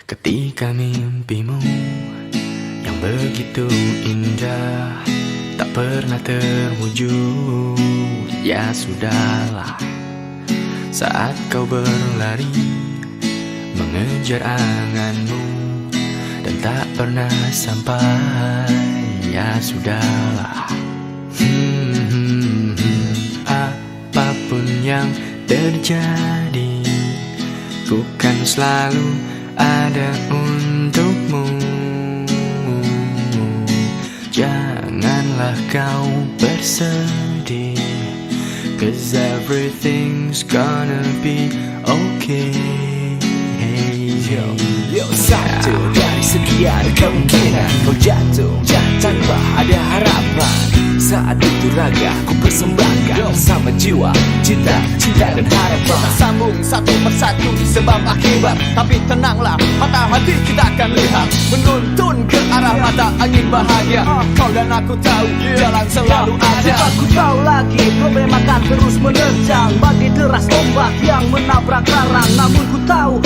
Ketika mimpimu yang begitu indah tak pernah terwujud, ya sudahlah. Saat kau berlari mengejar anganmu dan tak pernah sampai, ya sudahlah. Apapun yang terjadi, ku kan selalu ada untukmu. Janganlah kau bersedih, 'cause everything's gonna be okay. Yo, satu dari sekian kemungkinan kau jatuh tanpa ada harapan. Saat itu raga ku persembahkan sama jiwa, cinta dan harapan. Kita sambung satu persatu sebab akibat. Tapi tenanglah, mata hati kita akan lihat, menuntun ke arah mata angin bahagia. Kau dan aku tahu jalan selalu ada. Aku tahu lagi problem akan terus menerjang bagi deras ombak yang menabrak karang. Namun ku tahu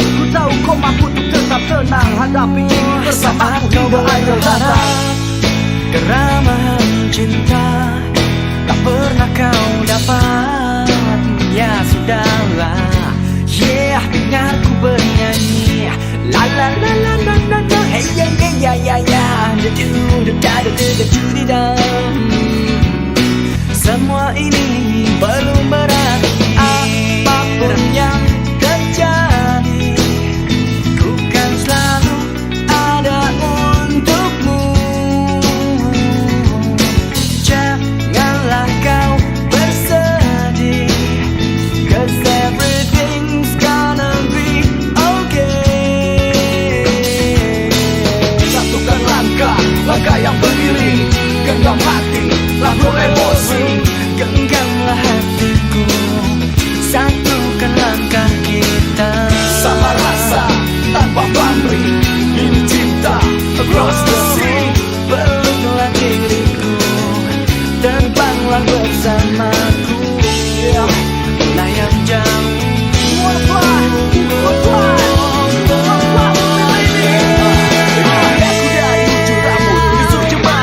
kau mampu untuk tetap tenang hadapi ini bersamaku hingga akhir kata. Keramahan cinta tak pernah kau dapat, ya sudahlah. Yeah, dengar ku bernyanyi la la la la la la la. Hey ya ya ya ya ya. Semua ini belum berarti. Apapun yang terjadi, ku kan selalu ada untukmu. Janganlah kau bersedih, 'cause everything's gonna be okay. Satukan langkah yang beriring, genggam hati, lampau emosi. Genggamlah hatiku, satukan langkah kita. Sama rasa, tanpa pamrih, ini cinta across the sea. Peluklah diriku, terbanglah bersamaku, layang jauh.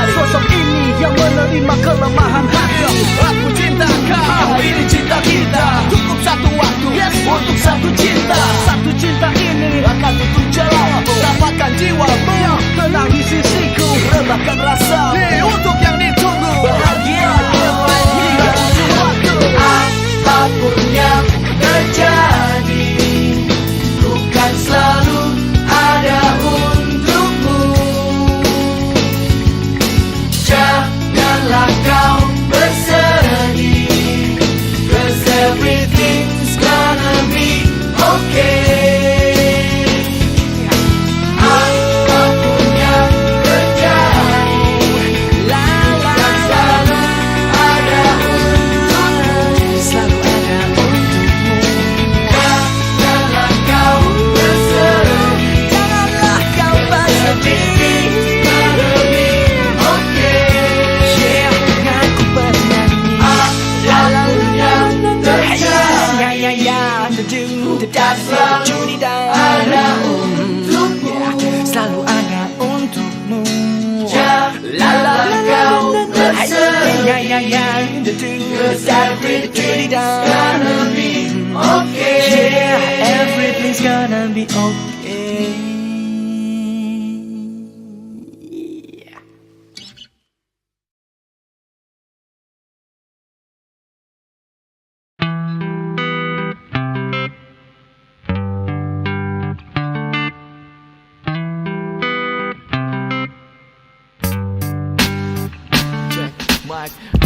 Sosok ini yang menerima kelemahan hati. Aku cinta kau, ini cinta kita. Cukup satu waktu untuk satu cinta. Satu cinta ini Akan tutup jalan, dapatkan jiwamu. tenang di sisiku. Rebahkan rasa untuk yang ditunggu. Bahagia hingga ujung waktu. apapun yang terjadi, ku kan selalu ada untukmu. Janganlah kau bersedih, 'cause everything's gonna be okay. Apapun yang terjadi, kan selalu ada untukmu. Selalu ada untukmu. Janganlah kau bersedih, janganlah kau bersedih. Gonna be okay. Yeah, aku bernyanyi. Apapun yang terjadi, kan selalu ada untukmu. Selalu ada untukmu. Janganlah kau bersedih, 'cause everything's gonna be okay. Yeah, everything's gonna be okay.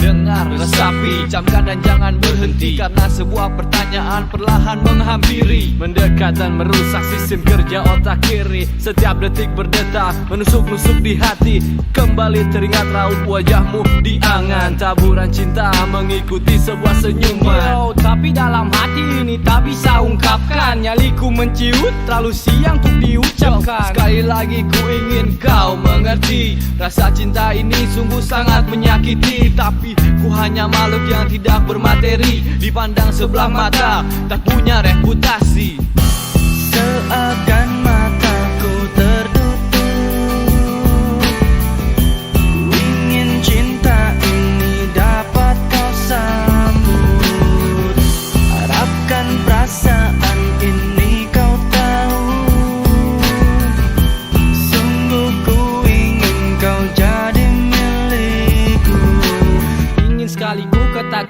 Dengar, resapi, camkan dan jangan berhenti, karena sebuah pertanyaan perlahan menghampiri, mendekat dan merusak sistem kerja otak kiri. Setiap detik berdetak, menusuk-nusuk di hati. Kembali teringat raut wajahmu di angan. Taburan cinta mengikuti sebuah senyuman. Tapi dalam hati ini tak bisa ungkapkan. Nyaliku menciut, terlalu siang untuk diucapkan. Sekali lagi ku ingin kau mengerti, rasa cinta ini sungguh sangat menyakiti. Tapi ku hanya makhluk yang tidak bermateri, dipandang sebelah mata, tak punya reputasi. Seakan mataku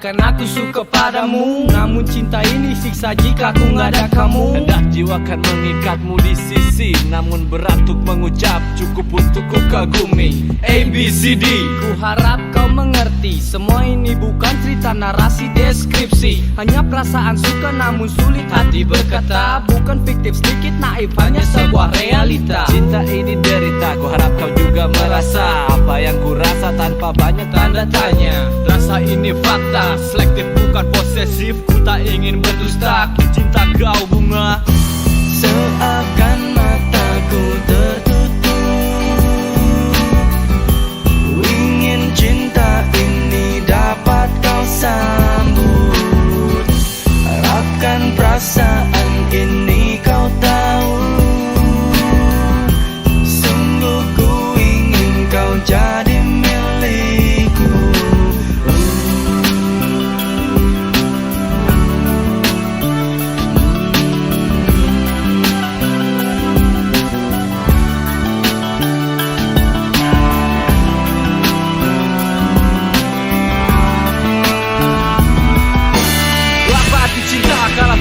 karena aku suka padamu. Namun cinta ini siksa jika aku nggak ada kamu. Hendak jiwa kan mengikatmu di sisi, namun berat untuk mengucap, cukup untuk ku kagumi. ABCD. Ku harap kau mengerti, semua ini bukan cerita narasi deskripsi. Hanya perasaan suka namun sulit hati berkata. Bukan fiktif sedikit naif, hanya sebuah realita. Cinta ini derita, ku harap kau juga merasa apa yang ku rasa tanpa banyak tanda tanya. Rasa ini fakta, selektif bukan posesif. Ku tak ingin berdusta, ku cinta kau bunga. Seakan mataku tertutup, ingin cinta ini dapat kau sambut. Harapkan perasaan ini kau tahu, sungguh ku ingin kau jadi milikku.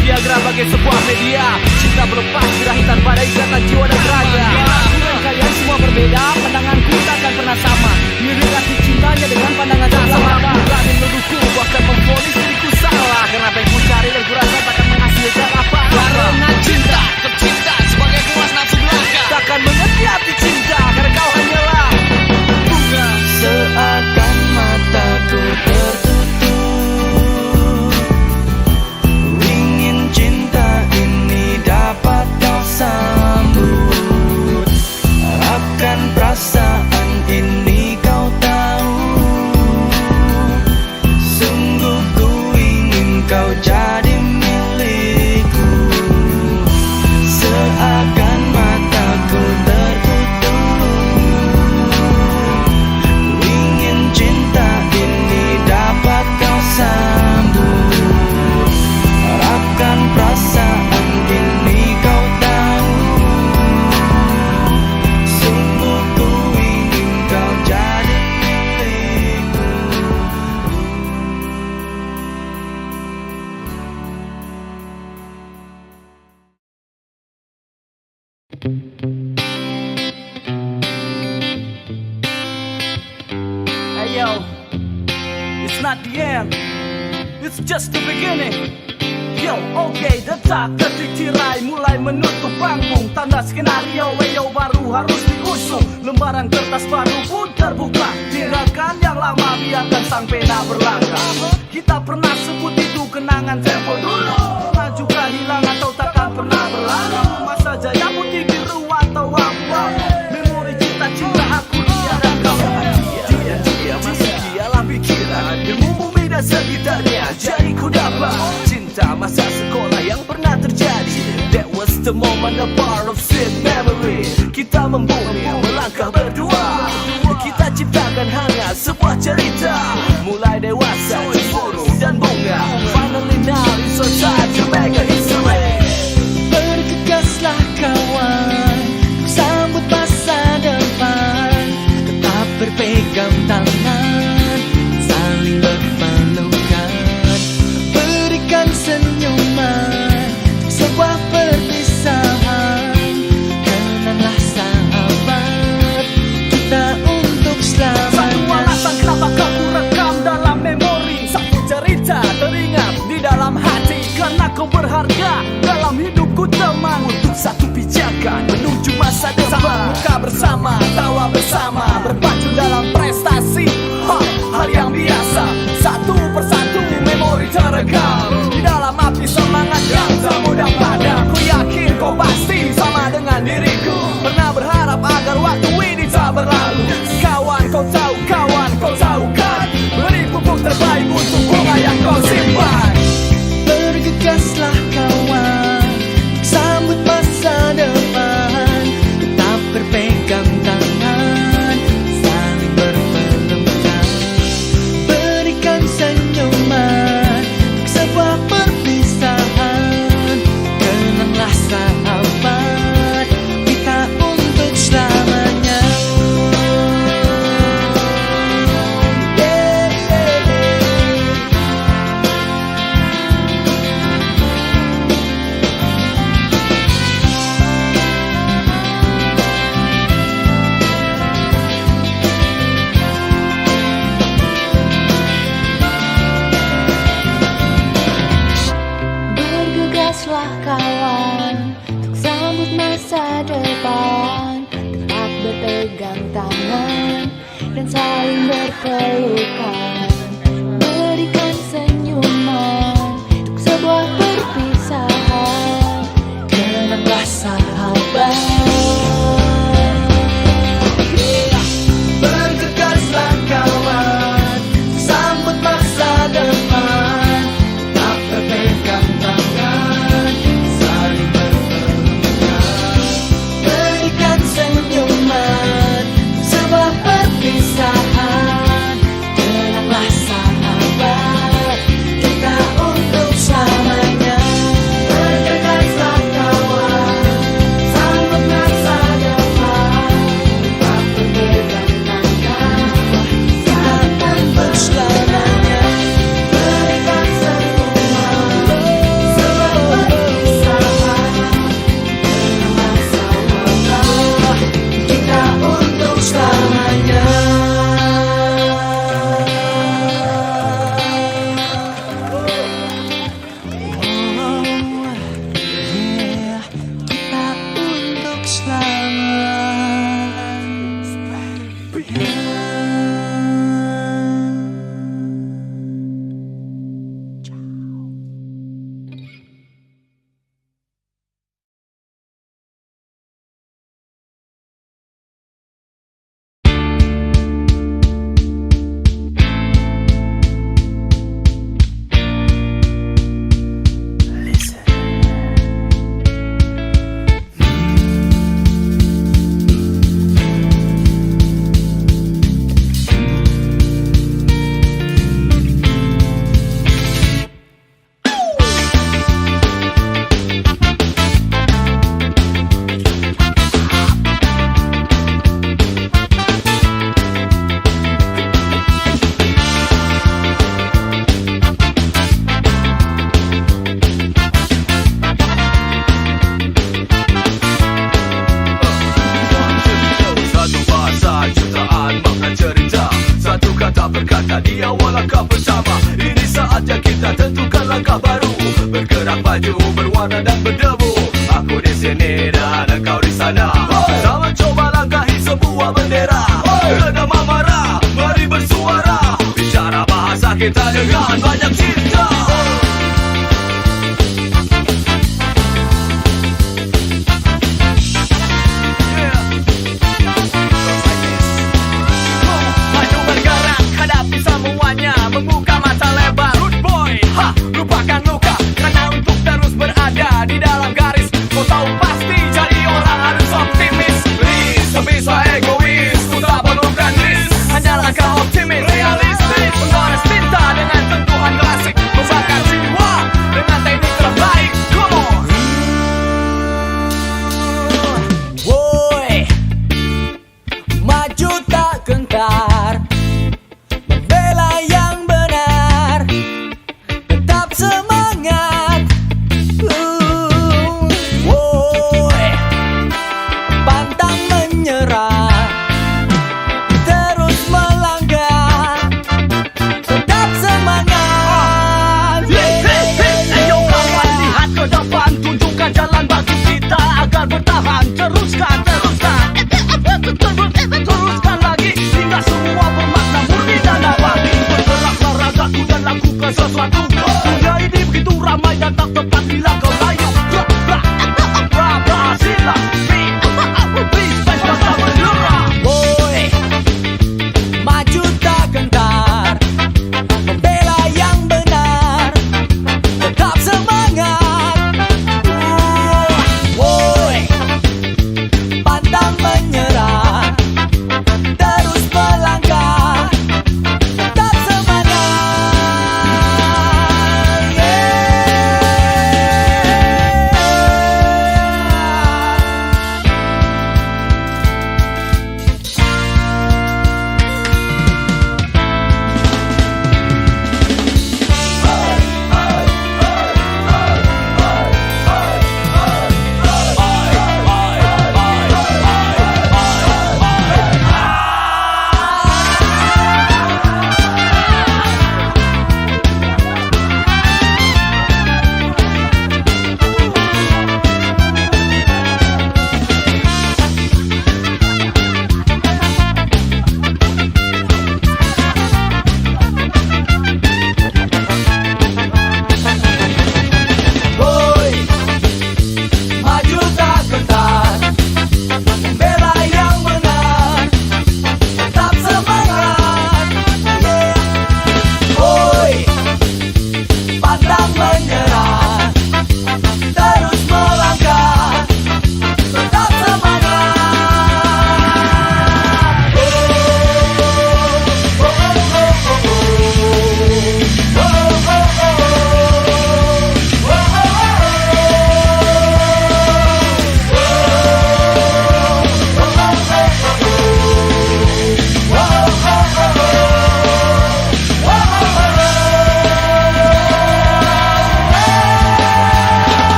Viagra bagai sebuah media. Cinta berlepas birahi tanpa ada ikatan jiwa dan raga. Aku dan kalian semua berbeda, pandanganku takkan pernah sama. Mirip hati cintanya dengan pandangan tak sama. Berani menuduhku, bahkan memvonis diriku salah. Karena apa yang ku cari dan ku rasa takkan menghasilkan apa-apa. Karena cinta, tercinta sebagai puas nafsu belaka. Takkan mengerti arti cinta, karena kau hanyalah bunga. Seakan mataku tertutup, ingin cinta ini dapat kau sambut. Harapkan perasaan ini kau tahu, sungguh ku ingin kau jadi milikku. Seakan mataku tertutup, ingin cinta ini dapat kau sambut. Harapkan perasaan ini kau tahu, sungguh ku ingin kau jadi milikku. Hey yo, it's not the end, it's just the beginning. Yo, oke, detak detik tirai mulai menutup panggung. Tanda skenario, weyo baru harus diusung. Lembaran kertas baru pun terbuka. Tinggalkan yang lama, biarkan sang pena berlangkah. Kita pernah sebut itu kenangan tempo dulu. Mengajukan hilang atau takkan pernah berlalu. Masa jaya putih biru atau abu-abu. Memori cinta-cinta aku dia dan kamu. Dia masih dalam pikiran. Ilmu bumi dan sekitarnya jadi ku dapat. Cinta masa sekolah yang pernah terjadi. That was the moment, a part of sweet memory. Kita membumi, melangkah berdua. Kita ciptakan hangat sebuah cerita. Mulai dewasa, cemburu dan bunga. Finally now it's our time to make a history. Bergegaslah kawan, sambut masa depan. Tetap berpegang tangan, saling berpelukan. Berikan senyuman, sebuah perpisahan. Tenanglah sahabat, kita untuk Satu alasan selamanya. kenapa kau rekam dalam memori. Satu cerita teringat di dalam hati. Karena kau berharga masa depan, tetap berpegang tangan dan saling berpelukan, berikan senyuman untuk sebuah perpisahan. Kenanglah sahabat, Bergegaslah kawan, sambut masa depan, tak berpegang tangan, saling berpelukan, berikan senyuman, sebuah perpisahan. Tenanglah sahabat, kita untuk selamanya. Bergegaslah kawan, sambut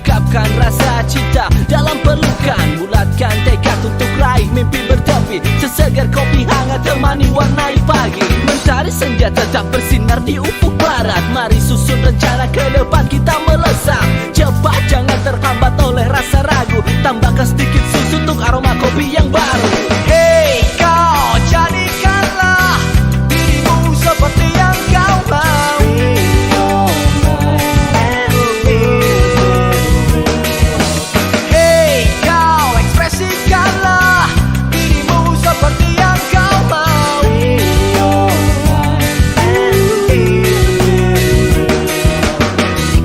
ungkapkan rasa cinta dalam pelukan. Bulatkan tekad untuk raih mimpi bertepi, sesegar kopi hangat temani warnai pagi. Mentari senja tetap bersinar di ufuk barat. Mari susun rencana ke depan kita melesat. Cepat jangan terhambat oleh rasa ragu, tambahkan sedikit susu untuk aroma kopi yang baru. Hey kau, jadikanlah dirimu seperti yang kau mau. Hey kau, ekspresikanlah dirimu seperti yang kau mau.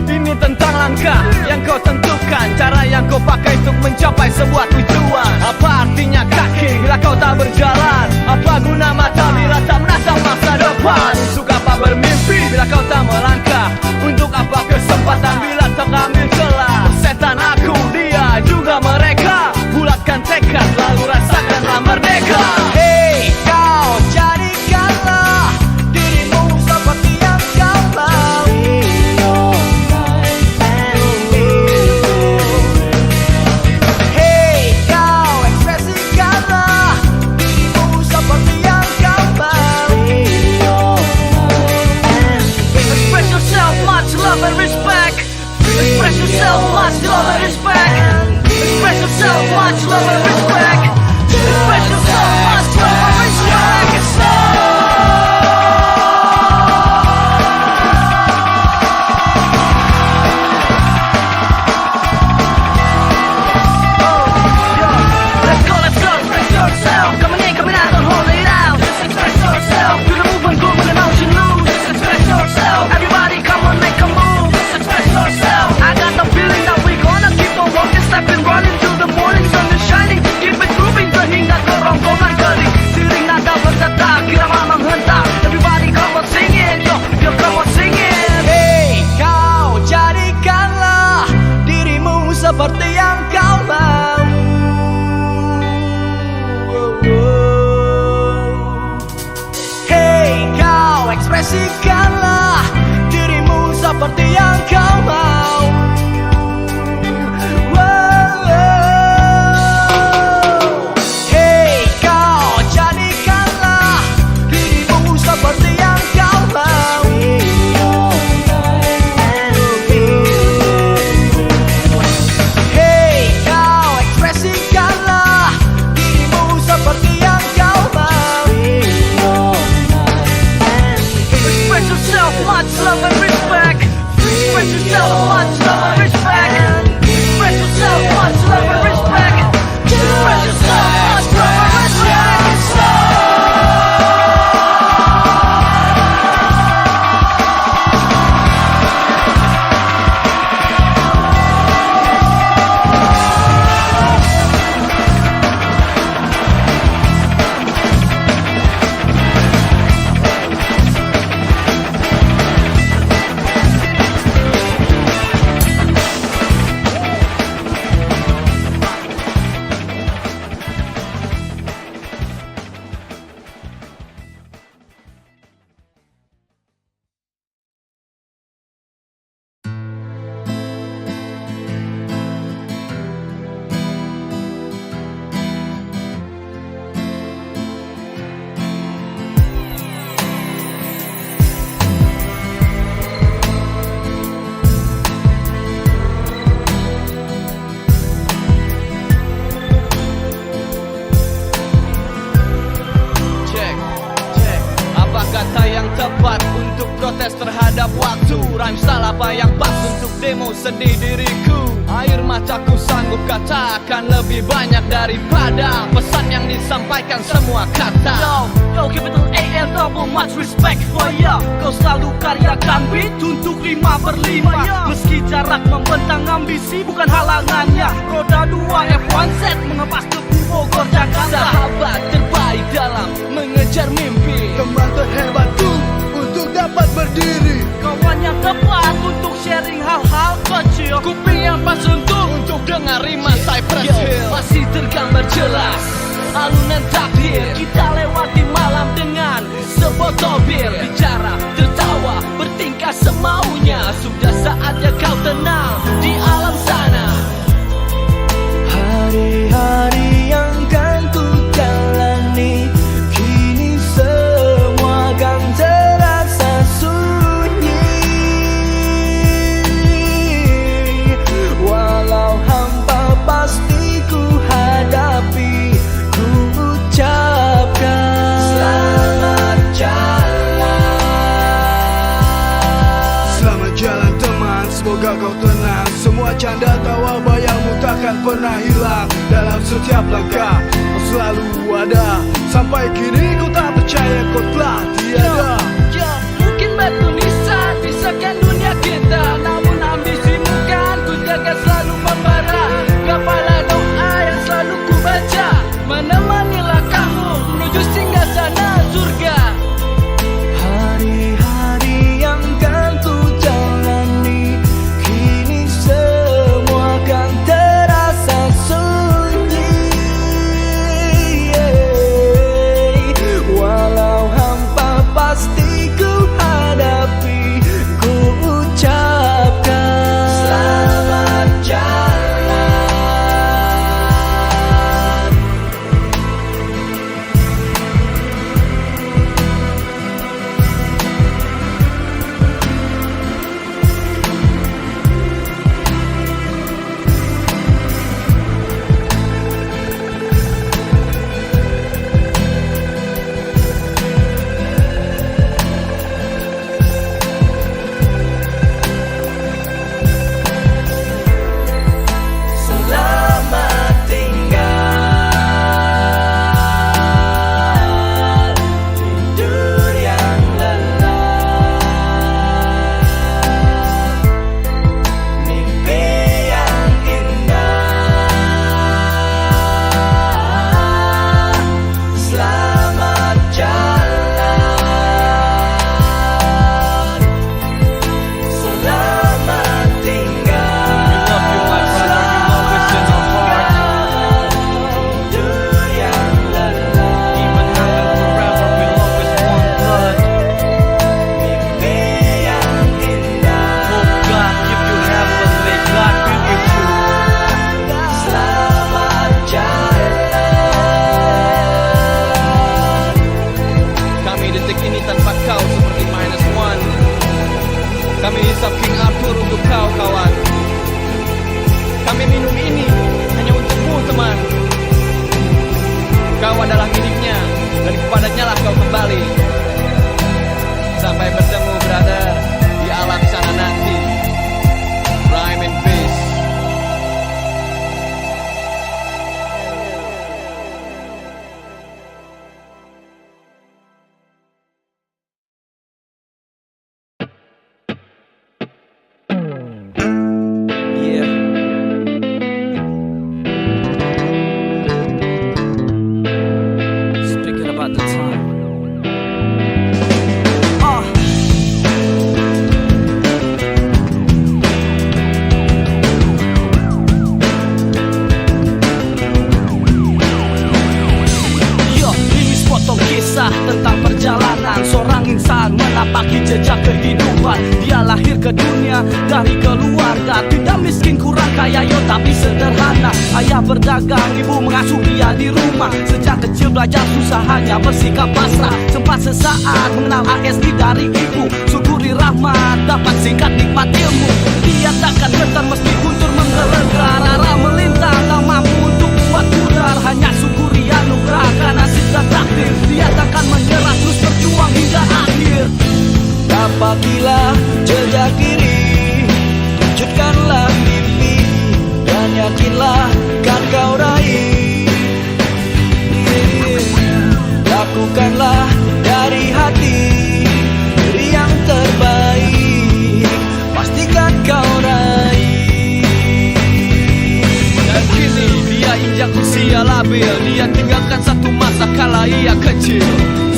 Ini tentang langkah yang kau tentukan, cara yang kau pakai untuk mencapai sebuah tujuan. Apa artinya kaki bila kau tak berjalan? Apa guna mata bila tak menatap masa depan? Untuk apa bermimpi bila kau tak melangkah? Untuk apa kesempatan bila tak ambil celah? Setan aku, dia juga mereka. Bulatkan tekad lalu rasakanlah merdeka. Hey kau, jadikanlah dirimu seperti yang kau mau. Hey kau, ekspresikanlah dirimu seperti yang kau mau. Express yourself, much love and respect. Express yourself, much love and respect. Express yourself, much love and respect. Express yourself, much love and respect. Let's go, express yourself. Coming in, coming out, don't hold it out. Just express yourself. Do the move and groove and the motion loose. Just express yourself. Everybody come on, make a move. Just express yourself. I got the feeling that we gonna keep on walking, stepping, running till the morning sun is shining. Keep it grooving sehingga kerongkongan kering. Siring nada berdetak, irama menghentak. Everybody come on, sing it, yo, come on, sing it. Hey kau, jadikanlah dirimu seperti yang kau mau. Hey kau, ekspresikanlah dirimu seperti yang kau mau. Hey kau, jadikanlah dirimu seperti yang kau mau. Hey kau, ekspresikanlah dirimu seperti yang kau mau. Express yourself, much love and respect. Express yourself, much love and respect. Express yourself, much love and respect. Express yourself, much love and respect. tepat untuk protes terhadap waktu. Rhyme style apa yang pas untuk demo sedih diriku. Air mataku sanggup katakan lebih banyak daripada pesan yang disampaikan semua kata. Yo, capital A-L double much respect for ya. Kau selalu karyakan beat untuk 5/5. Meski jarak membentang ambisi bukan halangannya. Roda 2 F1Z mengepas tebu Bogor Jakarta. Sahabat terbaik dalam mengejar mimpi. Teman terhebatku untuk dapat berdiri. Kawan yang tepat untuk sharing hal-hal kecil. Kuping yang pas untuk dengar rima Cypress Hill. Masih tergambar jelas alunan takdir. Kita lewati malam dengan sebotol bir. Bicara, tertawa, bertingkah semaunya. Sudah saatnya kau tenang di alam sana. pernah hilang dalam setiap langkah. Kau selalu ada, sampai kini ku tak percaya kau telah tiada. Mungkin batu nisan pisahkan dunia kita, namun ambisimu kan ku jaga selalu membara. Kepala doa yang selalu ku baca, menemani langkahmu menuju singgasana surga. Hari-hari yang kan ku jalani, kini semua kan terasa sunyi. Walau hampa pasti ku hadapi, ku ucapkan selamat jalan. Selamat tinggal, tidur yang lelap, mimpi yang indah. Selamat jalan, selamat tinggal. Tidur yang lelap, mimpi yang indah. Selamat jalan. Kami detik ini tanpa kau seperti -1. Kami hisap King Arthur untuk kau kawan. Kami minum ini hanya untukmu teman. Kau adalah miliknya dan kepadanya lah kau kembali. Sampai bertemu brother di alam sana nanti. Rhyme and peace. Yeah. Speaking about the time. Yo, ini sepotong kisah tentang perjalanan seorang insan menapaki jejak kehidupan. Dia lahir ke dunia dari keluarga tidak miskin kurang kaya yo tapi sederhana. Ayah berdagang, ibu mengasuh dia di rumah. Sejak kecil belajar susah hanya bersikap pasrah. Sempat sesaat mengenal ASD dari ibu. Syukuri rahmat dapat singkat nikmat ilmu. Dia takkan gentar meski guntur menggelegar. Arah melintang tak mampu untuk buat pudar. Hanya syukuri anugerah karena nasib dan takdir. Dia takkan menyerah terus berjuang hingga akhir. Tapakilah jejak diri, wujudkanlah mimpi, dan yakinlah kan kau raih. Lakukanlah dari hati, beri yang terbaik, pastikan kau raih. Dan kini dia injak usia labil. Dia tinggalkan satu masa kala ia kecil.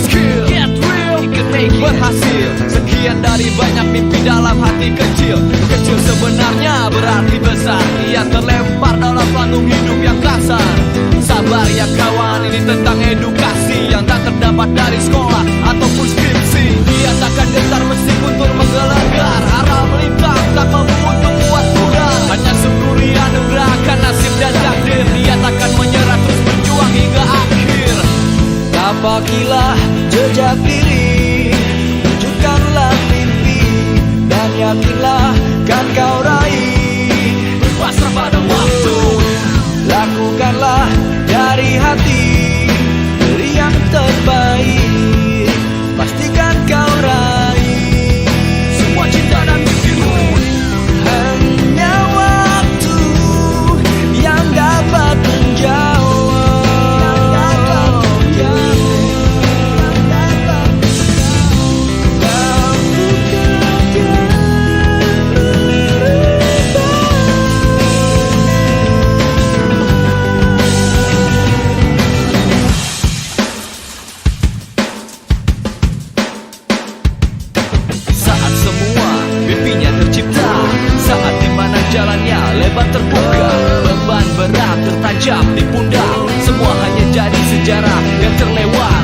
Skill, get real, he can make it. Berhasil. Sekian dari banyak mimpi dalam hati kecil. Kecil sebenarnya berarti besar. Ia terlempar dalam panggung hidup yang kasar. Sabar ya kawan, ini tentang edukasi yang tak terdapat dari sekolah ataupun skripsi. Dia takkan gentar meski guntur menggelegar. Arah melintang tak mampu untuk buat pudar. Hanya syukuri anugerah kan nasib dan takdir. Dia takkan menyerah terus berjuang hingga akhir. Tapakilah jejak diri, wujudkanlah mimpi, dan yakinlah kan kau raih. Pasrah pada waktu. Lakukanlah dari hati, beri yang terbaik, tertancap di pundak. Semua hanya jadi sejarah yang terlewat.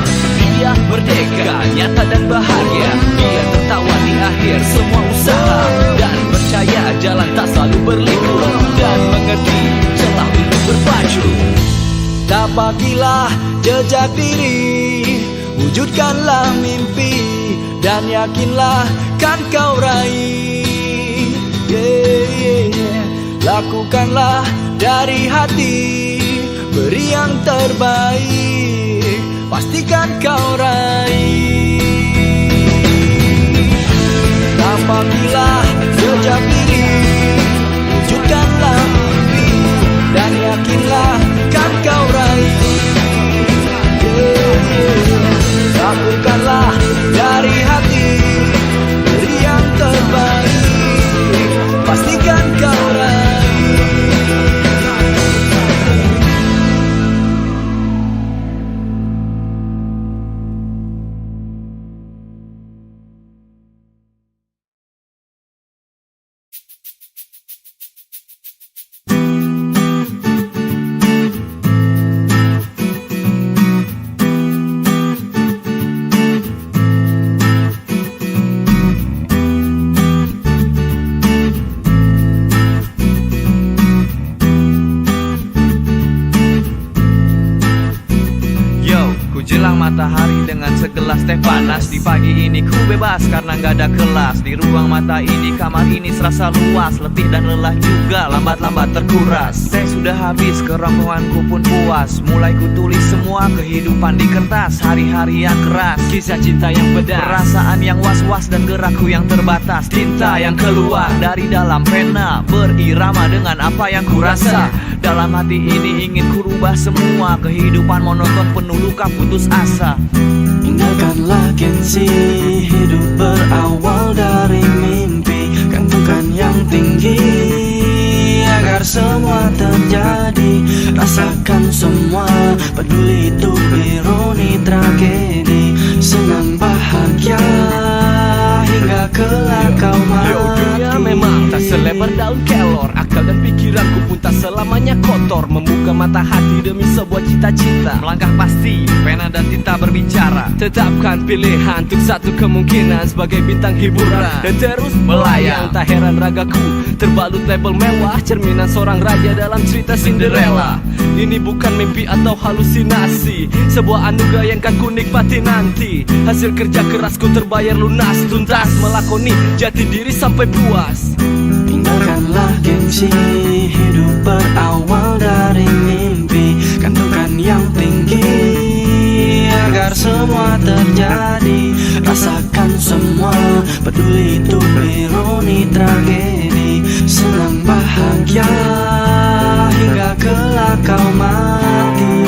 Dia merdeka, nyata dan bahagia. Dia tertawa di akhir semua usaha, dan percaya jalan tak selalu berliku, dan mengerti celah untuk berpacu. Dapatilah jejak diri, wujudkanlah mimpi, dan yakinlah kan kau raih. Lakukanlah dari hati, beri yang terbaik, pastikan kau raih. Dapatilah jejak diri, wujudkanlah mimpi, dan yakinlah kan kau raih. Lakukanlah dari hati, beri yang terbaik, pastikan kau raih. Jelang matahari dengan segelas teh panas. Di pagi ini ku bebas karena gak ada kelas. Di ruang mata ini, kamar ini serasa luas. Letih dan lelah juga lambat-lambat terkuras. Teh sudah habis, kerongkonganku pun puas. Mulai ku tulis semua kehidupan di kertas. Hari-hari yang keras, kisah cinta yang pedas, perasaan yang was-was dan gerakku yang terbatas. Tinta yang keluar dari dalam pena, berirama dengan apa yang ku rasa. Dalam hati ini ingin ku rubah semua. Kehidupan monoton penuh luka putus asa. Tinggalkanlah gengsi, hidup berawal dari mimpi. Gantungkan yang tinggi agar semua terjadi. Rasakan semua, peduli itu ironi tragedi. Senang bahagia hingga kelak kau mati. Dunia memang tak selebar daun kelor. Akal dan pikiranku pun tak selamanya kotor. Membuka mata hati demi sebuah cita-cita. Melangkah pasti, pena dan tinta berbicara. Tetapkan pilihan untuk satu kemungkinan sebagai bintang hiburan, dan terus melayang. Tak heran ragaku terbalut label mewah, cerminan seorang raja dalam cerita Cinderella. Ini bukan mimpi atau halusinasi, sebuah anugerah yang kan ku nikmati nanti. Hasil kerja kerasku terbayar lunas, tuntas melakoni jati diri sampai puas. Tinggalkanlah gengsi, hidup berawal dari mimpi. Gantungkan yang tinggi agar semua terjadi. Rasakan semua, peduli itu ironi tragedi. Senang bahagia hingga kelak kau mati.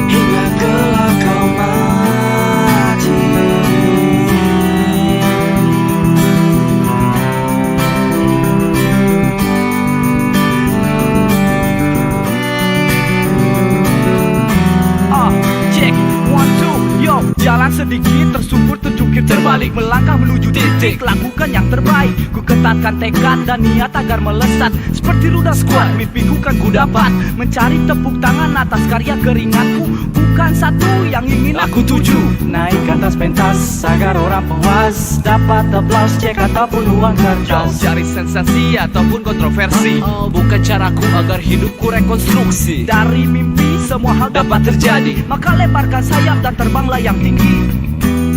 Hingga kelak kau mati. Check, 1, 2, yo. Jalan sedikit tersungkur terjungkir terbalik. Melangkah menuju titik, lakukan yang terbaik. Ku ketatkan tekad dan niat agar melesat. Seperti ludah squad, mimpiku kan ku dapat. Mencari tepuk tangan atas karya keringatku. Bukan satu yang ingin aku tuju. Naik ke atas pentas agar orang puas. Dapat aplaus, cek ataupun uang kertas. Cari sensasi ataupun kontroversi. Bukan caraku agar hidupku rekonstruksi. Dari mimpi semua hal dapat terjadi. Maka lebarkan sayap dan terbanglah yang tinggi.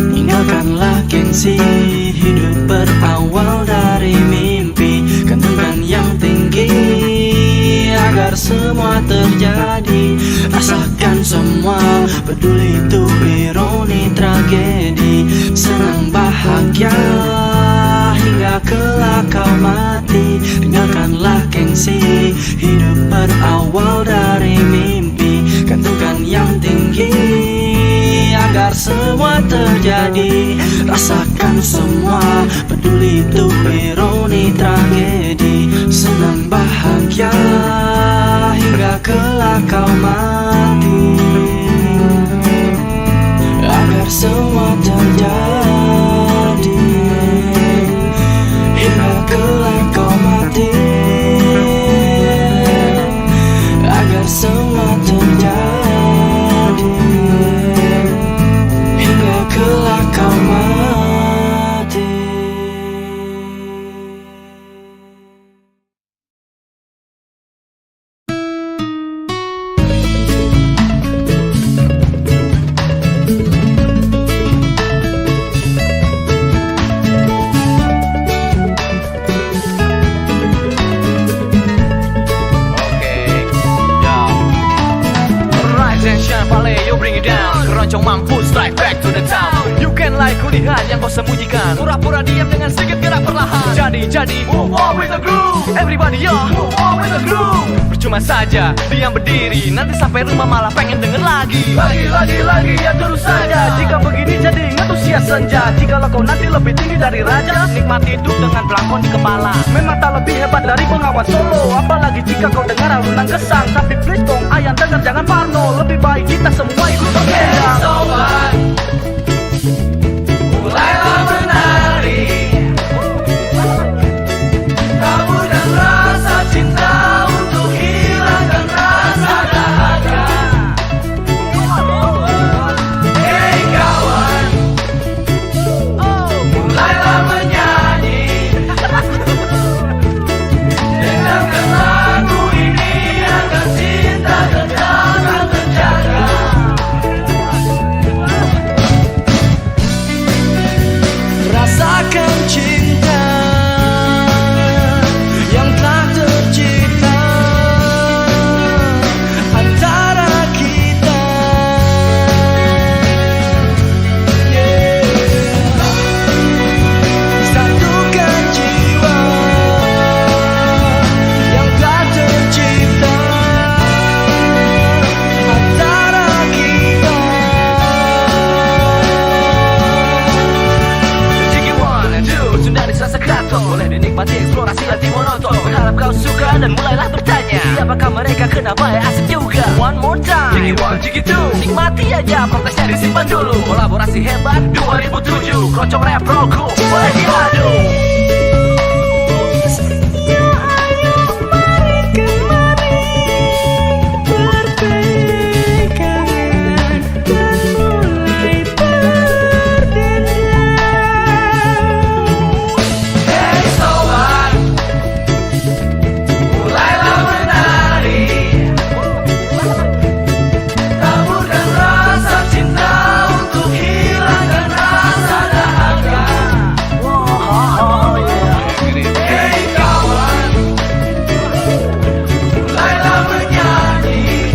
Tinggalkanlah gengsi, hidup berawal dari mimpi. Gantungkan yang tinggi agar semua terjadi. Rasakan semua, peduli itu ironi tragedi. Senang bahagia hingga kelak kau mati. Tinggalkanlah gengsi, hidup berawal dari mimpi. Gantungkan yang tinggi agar semua terjadi. Rasakan semua, peduli itu ironi tragedi. Senang bahagia hingga kelak kau mati. Agar semua terjadi hingga kelak kau mati. gerakan, pura-pura diam dengan sedikit gerak perlahan. Jadi move on with the groove, everybody yo move on with the groove. Percuma saja diam berdiri, nanti sampai rumah malah pengen denger lagi. Lagi ya terus saja. Jika begini jadi ngetusias senja. Jikalau kau nanti lebih tinggi dari raja, Nikmati hidup dengan belangkon di kepala. memang tak lebih hebat dari pengawas solo. Apalagi jika kau dengar alunan kesang. Tapi please dong ayam dengar jangan parno. Lebih baik kita semua ikut berkendang. Sobat, mulailah menari, taburkan rasa cinta untuk hilangkan rasa dahaga. Hey kawan, mulailah menyanyi, dengarkan lagu ini agar cinta tetap terjaga. Rasakan cinta yang telah tercipta antara kita. Satukan jiwa yang telah tercipta antara kita. Jiki one and two, sudah dirasa kato. Boleh dinikmati eksplorasi hati monoton. Berharap kau suka dan mulailah bertanya, siapakah mereka, kenapa ya asik juga. One more time, Jiki one, Jiki two. Nikmati aja, protesnya disimpan dulu. Kolaborasi hebat 2007, Kocok Rap Roku, boleh diadu. Hey sobat, mulailah menari, taburkan rasa cinta untuk hilangkan rasa dahaga. Hey kawan, mulailah menyanyi,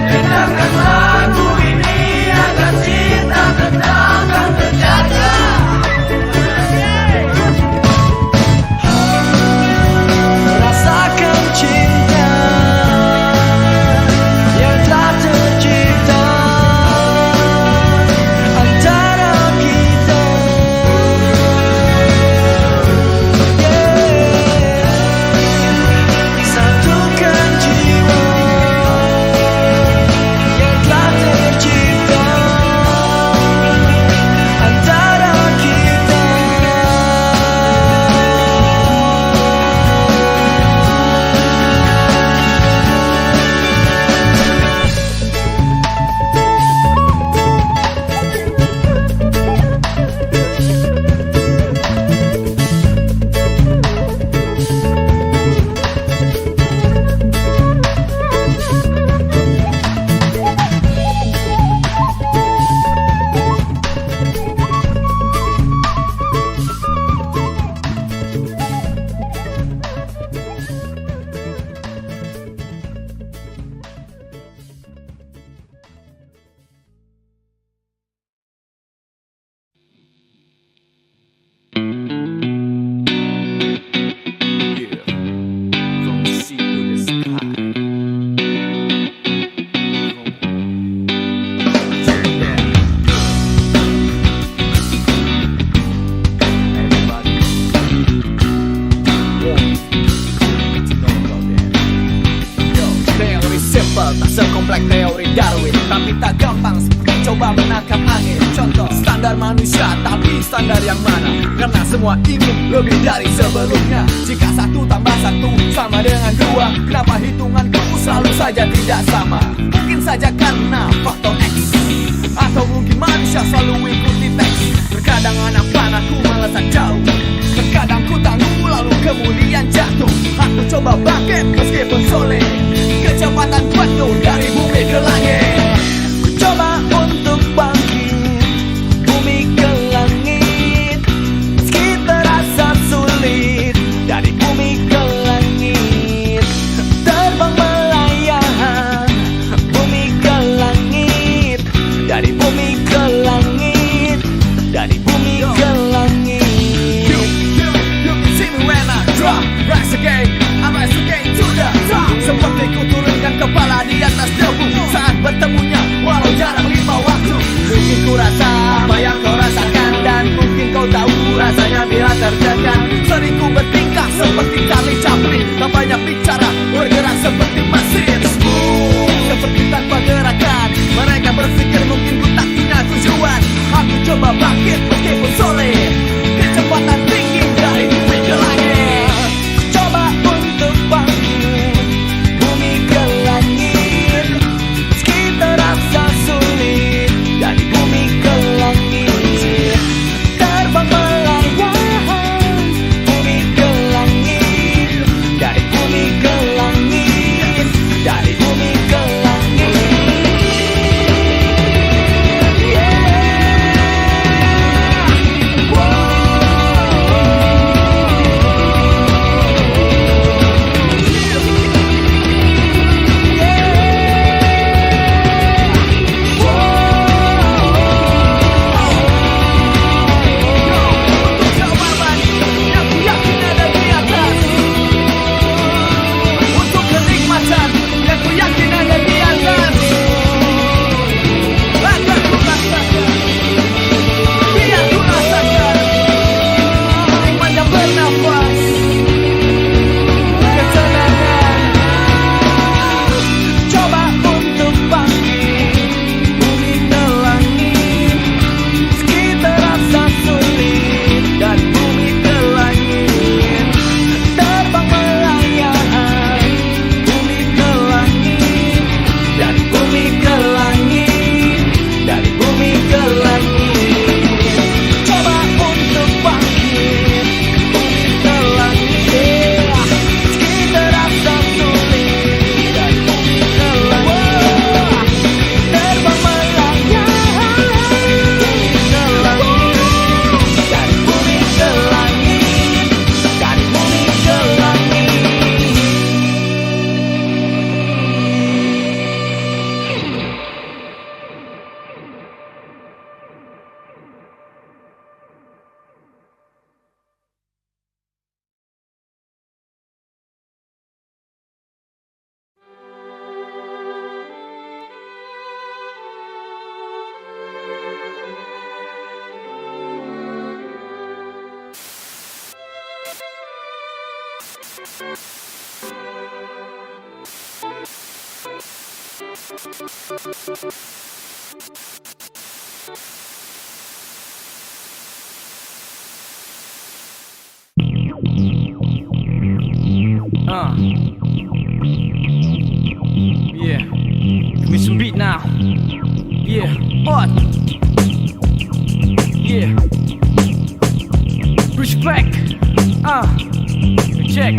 dengarkan lagu ini agar cinta tetap terjaga. Rasakan cinta yang telah tercipta antara kita. Satukan jiwa yang telah tercipta antara kita. Teori simple, tak sekompleks teori Darwin, tapi tak gampang seperti coba menangkap angin. Contoh, standar manusia, tapi standar yang mana? Karena semua ingin lebih dari sebelumnya. Jika 1 tambah 1 sama dengan 2, kenapa hitunganku selalu saja tidak sama? Mungkin saja karena faktor X, atau mungkin manusia selalu ikuti teks. Terkadang anak panahku melesat jauh, terkadang ku tangguh lalu kemudian jatuh. Aku coba bangkit meskipun sulit, kecepatan penuh dari bumi ke langit. Ku coba untuk bangkit bumi ke langit, meski terasa sulit. Dari bumi ke langit, terbang melayang. Bumi ke langit, dari bumi ke langit, dari bumi ke langit. You can see me when I drop, rise again, I rise again to the top. Seperti ku turunkan kepala di atas debu saat bertemunya walau jarang 5 waktu. Mungkin ku rasa apa yang kau rasakan, dan mungkin kau tahu rasanya bila tertekan. Sering ku bertingkah seperti Charlie Chaplin, tak banyak bicara, bergerak seperti mesin. Smooth, seperti tanpa gerakan. Mereka berpikir mungkin ku tak punya tujuan. Aku coba bangkit meskipun sulit, kecepatan tinggi dari bumi ke langit. Coba untuk bangkit bumi ke langit, meski terasa sulit. Dari bumi ke langit, terbang melayang. Bumi ke langit, dari bumi ke langit, dari bumi ke langit. Jawaban yang ku yakin ada di atas, untuk kenikmatan yang ku yakin ada di atas. Akan ku rasakan, biar ku rasakan nikmatnya bernafas, ketenangan. Coba untuk bangkit bumi ke langit, meski terasa sulit. Dari bumi ke langit, terbang melayang. Bumi ke langit, dari bumi ke langit, dari bumi ke langit. Coba untuk bangkit bumi ke langit, meski terasa sulit. Dari bumi ke langit, terbang melayang. Bumi ke langit, dari bumi ke langit, dari bumi ke langit. Yeah, give me some beat now. Yeah, what? Yeah, respect. Check.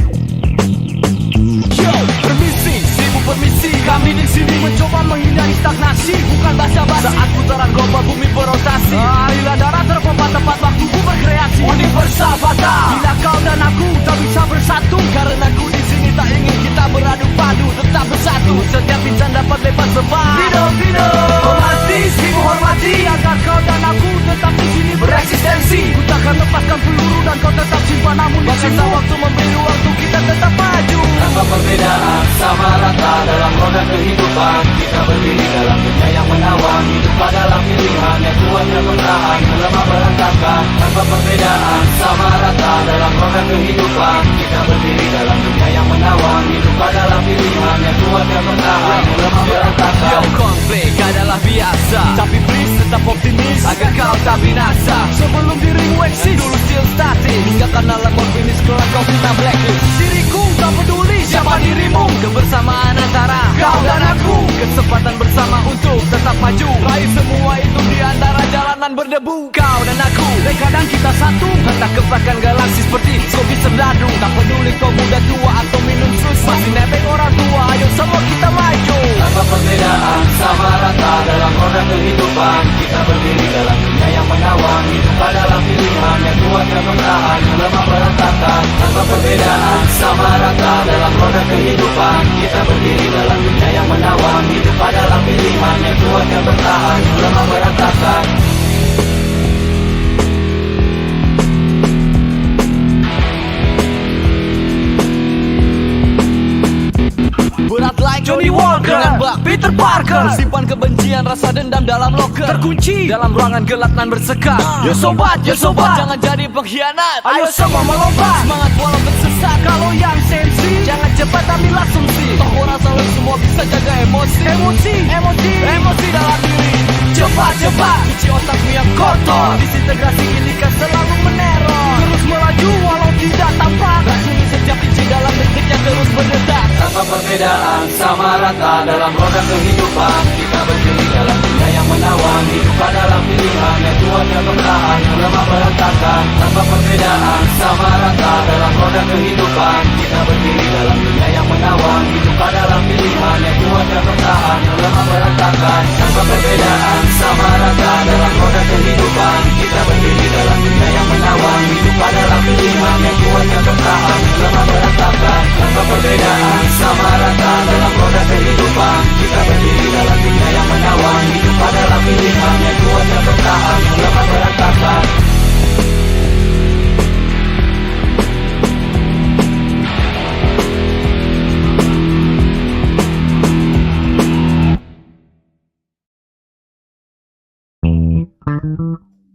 Yo, permisi, ibu permisi. Kami di sini mencoba menghindari stagnasi, bukan basa-basi. Saat putaran global bumi berotasi, aliran darah terpompa tepat waktuku berkreasi. Universal fatal. Bila kau dan aku tak bisa bersatu, karena aku di sini tak ingin kita beradu padu, tetap bersatu. Setiap insan dapat bebas sebab Fido, hormati, ibu hormati, agar kau dan aku tetap di sini bereksistensi. Ku takkan lepaskan peluru dan kau tetap simpan, namun biasa waktu memberi ruang untuk kita tetap maju. Tanpa perbedaan, sama rata dalam roda kehidupan. Kita berdiri dalam dunia yang menawan, hidup adalah pilihan yang kuat dan bertahan, melemah berantakan. Tanpa perbedaan, sama rata dalam roda kehidupan. Kita berdiri dalam dunia yang menawan, hidup adalah pilihan yang kuat dan bertahan, melemah berantakan. Yo, konflik adalah biasa, tapi please tetap optimis agar kau tak binasa. Sebelum dirimu eksis, dulu still static, hingga karena lemot finish kelak kau kena blacklist. Diriku tak peduli siapa dirimu, kebersamaan antara kau dan aku, kesempatan bersama untuk tetap maju. Raih semua itu di antara jalanan berdebu. Kau dan aku, dan kadang kita satu, hentak kepakan galaksi seperti Sobi Serdadu. Tak peduli kau muda tua atau minum susu, masih nebeng orang tua, ayo semua kita maju. Tanpa perbedaan, sama rata dalam roda kehidupan. Kita berdiri dalam dunia yang menawan, hidup adalah pilihan yang kuat dan bertahan, melemah berantakan. Tanpa perbedaan, sama rata dalam roda kehidupan. Kita berdiri dalam dunia yang menawan, hidup adalah pilihan yang kuat dan bertahan, melemah berantakan. tembak Peter Parker. Simpan kebencian, rasa dendam dalam loker, terkunci dalam ruangan gelap nan bersekat. Yo sobat, jangan jadi pengkhianat. Ayo semua melompat, semangat walau tersesat. Kalau yang sensi, jangan cepat ambil asumsi. Toh orang selalu semua bisa jaga emosi. Emosi dalam diri. Cepat, cuci otakmu yang kotor. Disintegrasi ini kan selalu meneror. Terus melaju walau tidak tampak. Racuni setiap inci dalam detik yang terus berdetak. Tanpa perbedaan sama rata dalam roda kehidupan. Kita berdiri dalam dunia yang menawan. Hidup adalah pilihan yang kuatnya bertahan, yang lemah berantakan. Tanpa perbedaan sama rata dalam roda kehidupan. Kita berdiri dalam dunia yang menawan. Hidup adalah pilihan yang kuatnya bertahan, yang lemah berantakan. Tanpa perbedaan sama rata dalam roda kehidupan. Kita berdiri dalam dunia yang menawan. Hidup adalah pilihan yang kuatnya bertahan, yang lemah berantakan. Tanpa perbedaan sama rata dalam roda kehidupan. Kita berdiri dalam dunia yang menawan. Hidup adalah pilihan yang kuatnya bertahan, yang lemah berantakan.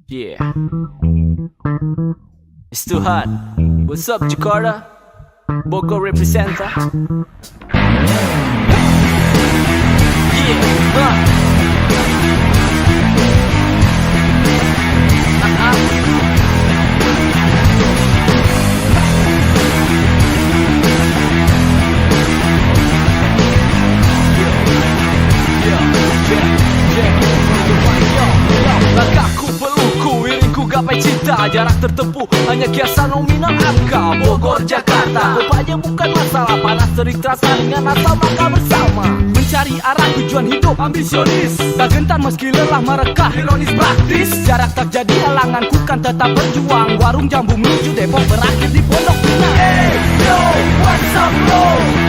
Yeah, it's too hot. What's up, Jakarta? Bogor representer. Langkahku peluku, iringku gapai cinta. Jarak tertempuh hanya kiasan nominal angka. Bogor, Jakarta, rupanya bukan masalah. Panas terik terasa dengan asal langkah bersama. Mencari arah tujuan hidup ambisionis. Tak gentar meski lelah merekah, ironis praktis. Jarak tak jadi halangan, ku kan tetap berjuang. Warung jambu menuju Depok berakhir di Pondok Pinang. Hey yo, what's up bro?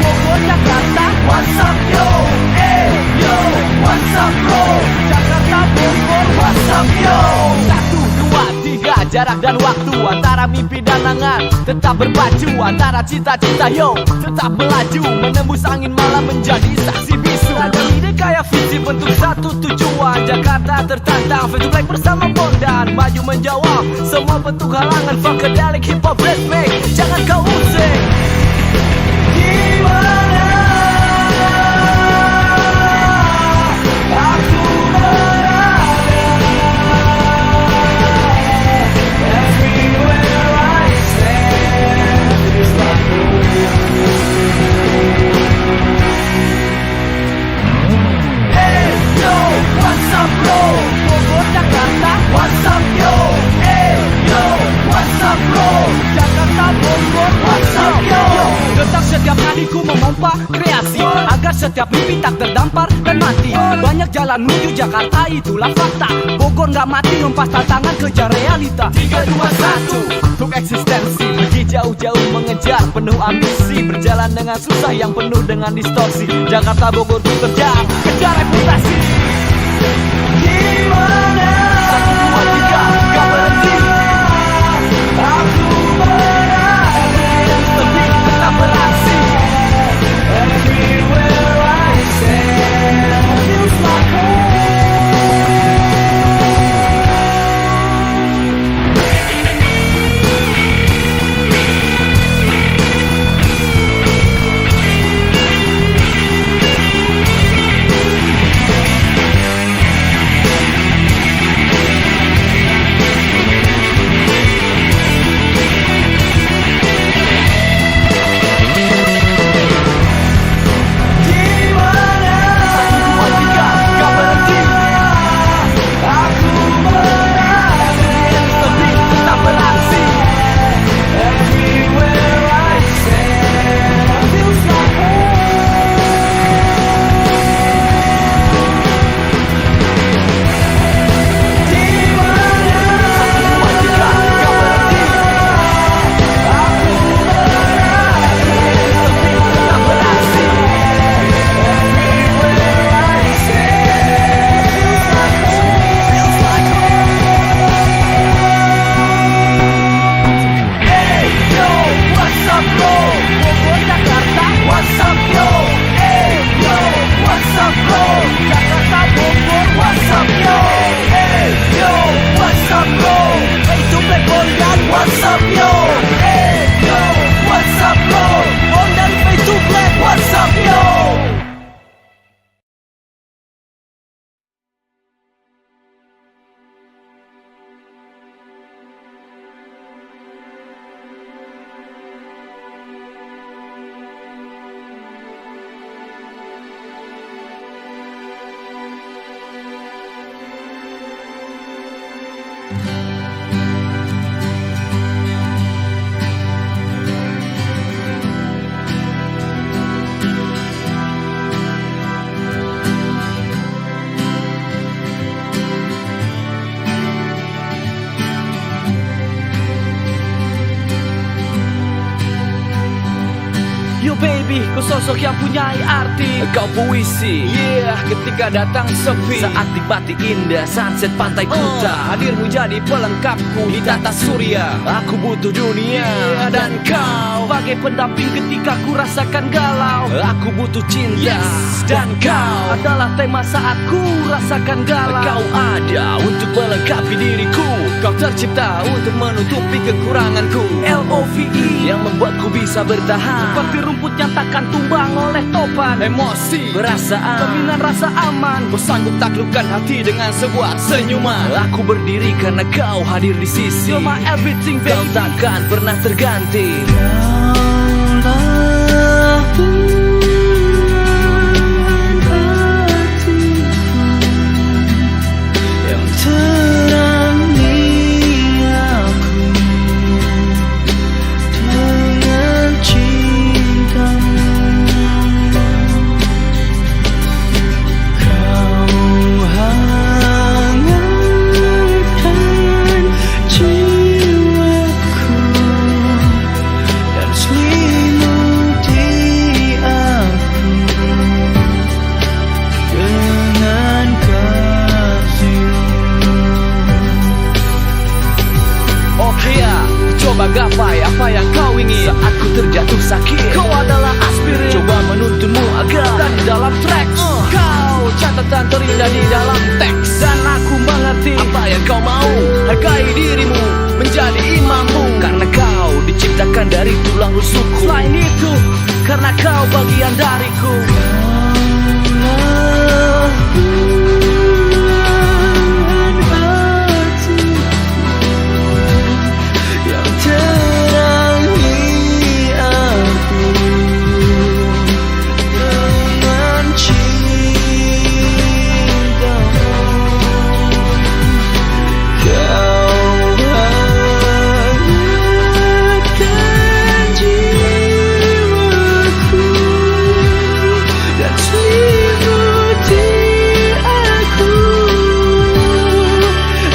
Bogor, Jakarta, what's up yo? Hey yo, what's up bro? Jakarta, Bogor, what's up yo? 1, 2, 3, jarak dan waktu antara mimpi dan angan tetap berpacu. Antara cita-cita yo tetap melaju, menembus angin malam menjadi saksi bisu. Ada ide kayak visi bentuk satu tujuan. Jakarta tertantang, fade to black bersama Bondan. Maju menjawab semua bentuk halangan. Funkadelic hip hop rhythmic, jangan kau usik. Gimana aku setiap hariku memompa kreasi agar setiap mimpi tak terdampar dan mati. Banyak jalan menuju Jakarta, itulah fakta. Bogor gak mati, hempas tantangan kejar realita. 3, 2, 1 untuk eksistensi, pergi jauh-jauh mengejar penuh ambisi. Berjalan dengan susah yang penuh dengan distorsi. Jakarta, Bogor ku terjang, kejar reputasi. Gimana 1, 2, 3, gak berhenti. Aku berada lebih tetap beraksi. Everywhere I stand feels like home. lebih, kau sosok yang punya arti. Kau puisi, Yeah, ketika datang sepi, saat nikmati indah sunset pantai Kuta. hadirmu jadi pelengkapku di tata surya. Aku butuh dunia Dan kau bagai pendamping ketika ku rasakan galau. Aku butuh cinta Dan kau adalah tema saat ku rasakan galau. Kau ada untuk melengkapi diriku. Kau tercipta untuk menutupi kekuranganku. LOVE yang membuatku bisa bertahan. Seperti rumput yang takkan tumbang oleh topan. Emosi, Perasaan dengan rasa aman, kau sanggup taklukkan hati dengan sebuah senyuman. Aku berdiri karena kau hadir di sisi. You're my everything, Kau baby. takkan pernah terganti. Yang terangi aku dengan cintamu. Kau hangatkan jiwaku dan selimuti aku dengan kasih-Mu. Oke ya, coba gapai apa yang kau ingin. Saat ku terjatuh sakit, Kau adalah aspirin. coba menuntunmu agar Dan di dalam track kau catatan terindah di dalam teks. Dan aku mengerti apa yang kau mau. hargai dirimu menjadi imammu. Karena kau diciptakan dari tulang rusukku. Selain itu, karena kau bagian dariku. Yang terangi aku dengan cintamu. Kau hangatkan jiwaku dan selimuti aku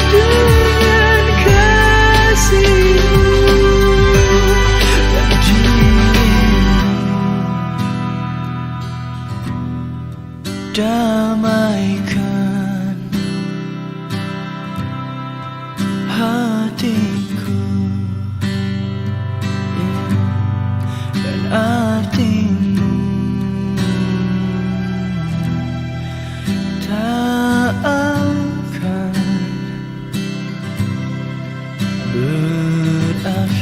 dengan kasih-Mu dan dirimu. Damaikan hatiku, dan artimu tak akan berakhir.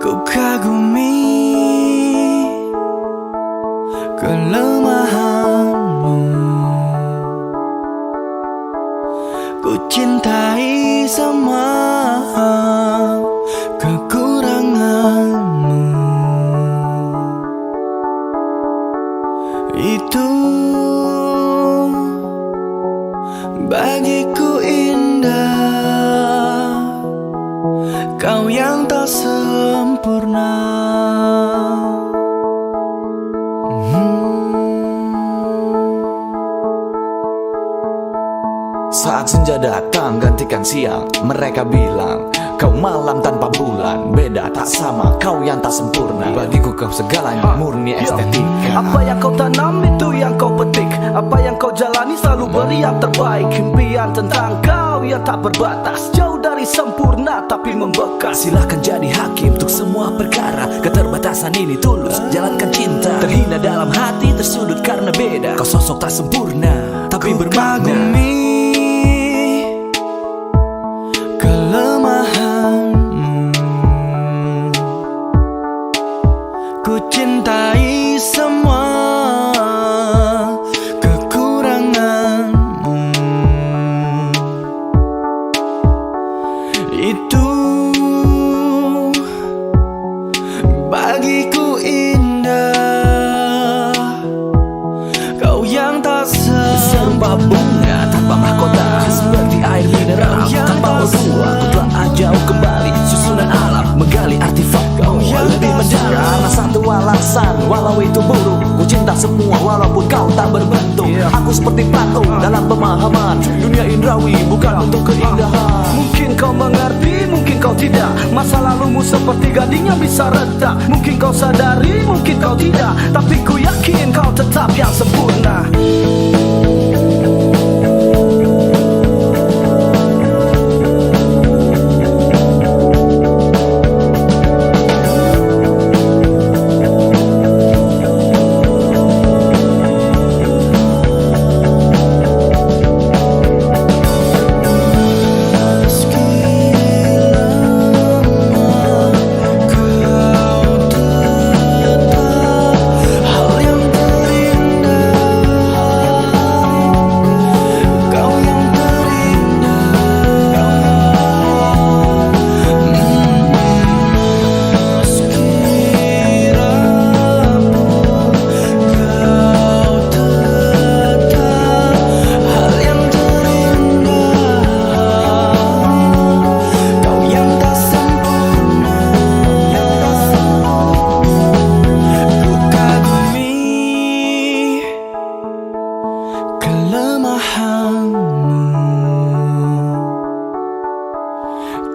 Ku kagumi kelemahanmu, ku cintai semua kekuranganmu. Itu bagiku indah, kau yang tak sempurna. Saat senja datang gantikan siang, mereka bilang kau malam tanpa bulan, beda tak sama, kau yang tak sempurna. Bagiku kau segalanya, murni estetika. Apa yang kau tanam itu yang kau petik, apa yang kau jalani selalu beri yang terbaik. Impian tentang kau yang tak berbatas, jauh dari sempurna tapi membekas. Silahkan jadi hakim untuk semua perkara, keterbatasan ini tulus, jalankan cinta. Terhina dalam hati, tersudut karena beda, kau sosok tak sempurna tapi bermakna. Kagumi kelemahanmu, ku cintai semua kekuranganmu. Itu bagiku indah, kau yang tak Serba bunga tanpa mahkota, seperti air mineral tanpa dua. Ku telah jauh kembali susunan alam, menggali artefak kau lebih mendalam. Karena satu alasan, walau itu buruk, ku cinta semua walaupun kau tak berbentuk. Aku seperti patung dalam pemahaman, dunia indrawi bukan untuk keindahan. Mungkin kau mengerti, mungkin kau tidak. Masa lalumu seperti gading yang bisa retak. Mungkin kau sadari, mungkin kau tidak, tapi ku yakin kau tetap yang sempurna.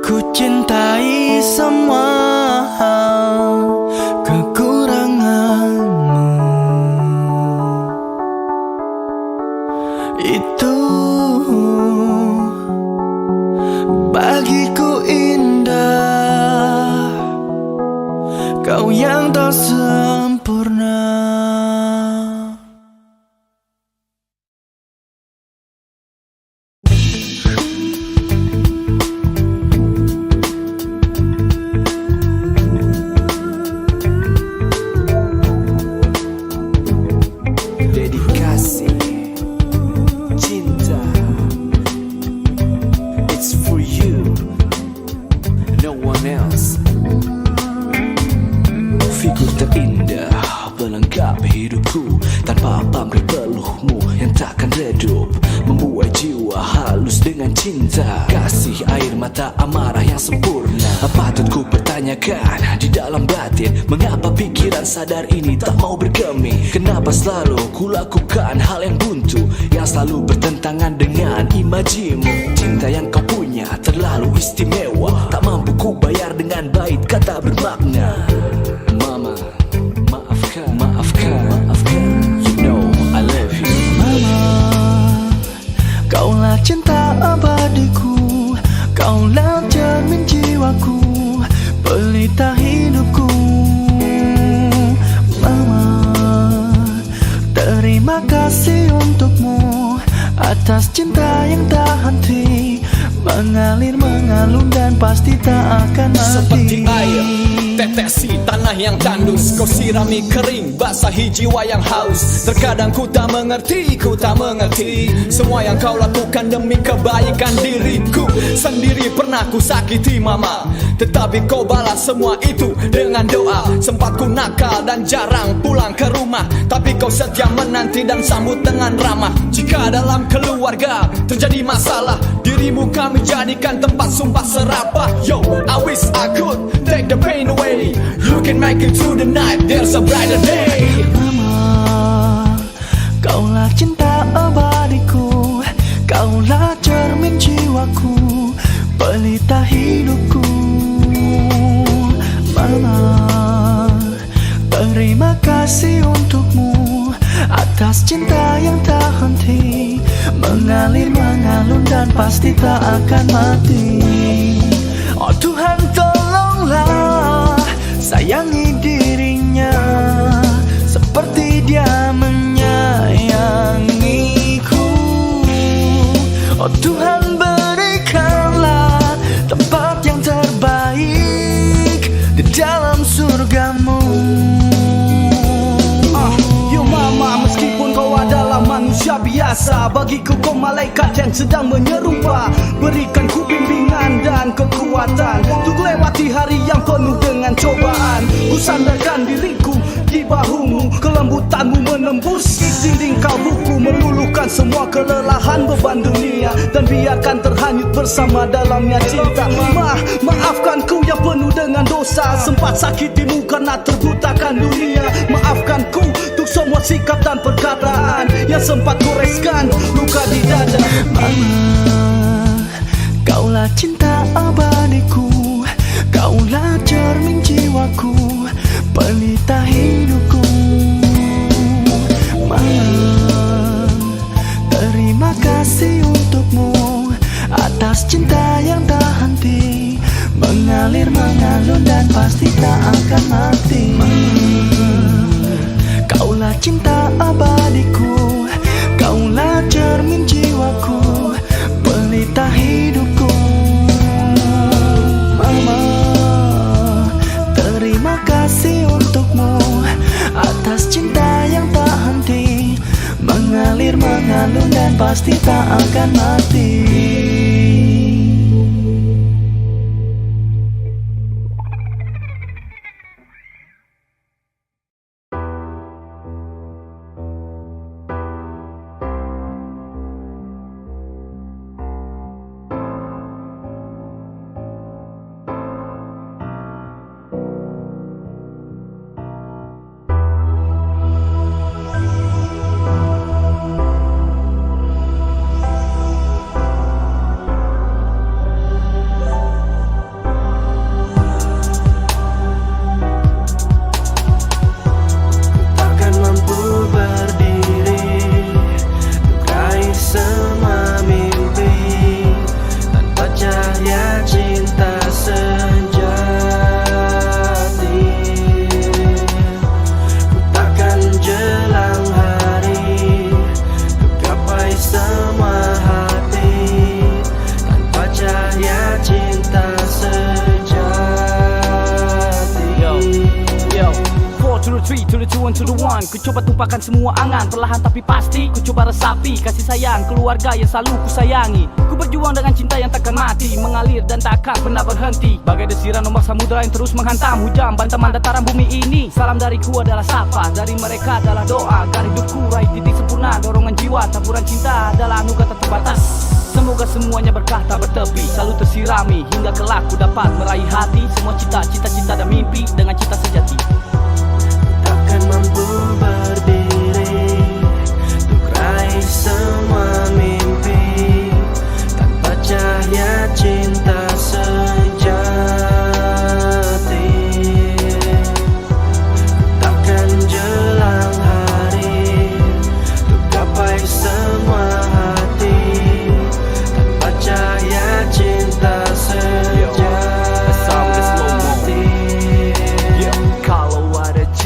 Ku cintai semua kekuranganmu. Itu bagiku indah, kau yang tak sempurna. Dedikasi cinta, it's for you, no one else. Figur terindah melengkapi hidupku, tanpa pamrih peluhmu yang takkan redup, membuat jiwa halus dengan cinta. Kasih air mata amarah yang sempurna. Patut ku pertanyakan di dalam batin, mengapa pikiran sadar ini tak mau bergeming? Kenapa selalu ku lakukan hal yang buntu, yang selalu bertentangan dengan imajimu? Cinta yang kau punya terlalu istimewa, tak mampu ku bayar dengan bait kata bermakna. Mama, maafkan, you know I love you. Mama, kaulah cinta abadiku, kaulah cermin jiwaku, pelita hidupku. Mama, terima kasih untukmu atas cinta yang tak henti, mengalir mengalun dan pasti tak akan mati. Seperti air, tetesi tanah yang tandus, kau sirami kering, basahi jiwa yang haus. Terkadang ku tak mengerti semua yang kau lakukan demi kebaikan diriku sendiri. Pernah ku sakiti mama, tetapi kau balas semua itu dengan doa. Sempat ku nakal dan jarang pulang ke rumah, tapi kau setia menanti dan sambut dengan ramah. Jika dalam keluarga terjadi masalah, dirimu kami jadikan tempat sumpah serapah. Yo, I wish I could take the pain away. You can make it through the night, there's a brighter day. Mama, kaulah cinta abadiku, kaulah kasih untukmu atas cinta yang tak henti, mengalir mengalun dan pasti tak akan mati. Oh Tuhan tolonglah sayangi dirinya seperti dia menyayangiku. Oh Tuhan berikanlah tempat yang terbaik di dalam surgamu. Yo mama, meskipun kau adalah manusia biasa, bagiku kau malaikat yang sedang menyerupa. Berikan ku bimbingan dan kekuatan untuk lewati hari yang penuh dengan cobaan. Ku sandarkan diriku di bahumu, kelembutanmu menembus dinding kalbuku, meluluhkan semua kelelahan beban dunia dan biarkan terhanyut bersama dalamnya cinta. Maafkan ku yang penuh dengan dosa, sempat sakitimu karena terbutakan dunia. Maafkan ku untuk semua sikap dan perkataan yang sempat goreskan luka di dada. Mama, kaulah cinta abadiku, kaulah cermin jiwaku, pelita hidupku. Mama, terima kasih untukmu atas cinta yang tak henti, mengalir mengalun dan pasti tak akan mati. Kaulah cinta abadiku, kaulah cermin jiwaku, pelita hidupku. Mama, terima kasih untukmu atas cinta yang tak henti, mengalir mengalun dan pasti tak akan mati. Ku coba tumpahkan semua angan, perlahan tapi pasti ku coba resapi kasih sayang keluarga yang selalu ku sayangi. Ku berjuang dengan cinta yang takkan mati, mengalir dan takkan pernah berhenti. Bagai desiran ombak samudera yang terus menghantam hujan bantaman dataran bumi ini. Salam dariku adalah sapa, dari mereka adalah doa agar hidupku raih titik sempurna. Dorongan jiwa, taburan cinta adalah anugerah tak terbatas. Semoga semuanya berkah tak bertepi, selalu tersirami hingga kelak ku dapat meraih hati semua cita-cita dan mimpi dengan cinta sejati. Takkan mampu berdiri untuk raih semua mimpi tanpa cahaya cinta sejati. Takkan jelang hari untuk gapai semua hati tanpa cahaya cinta sejati.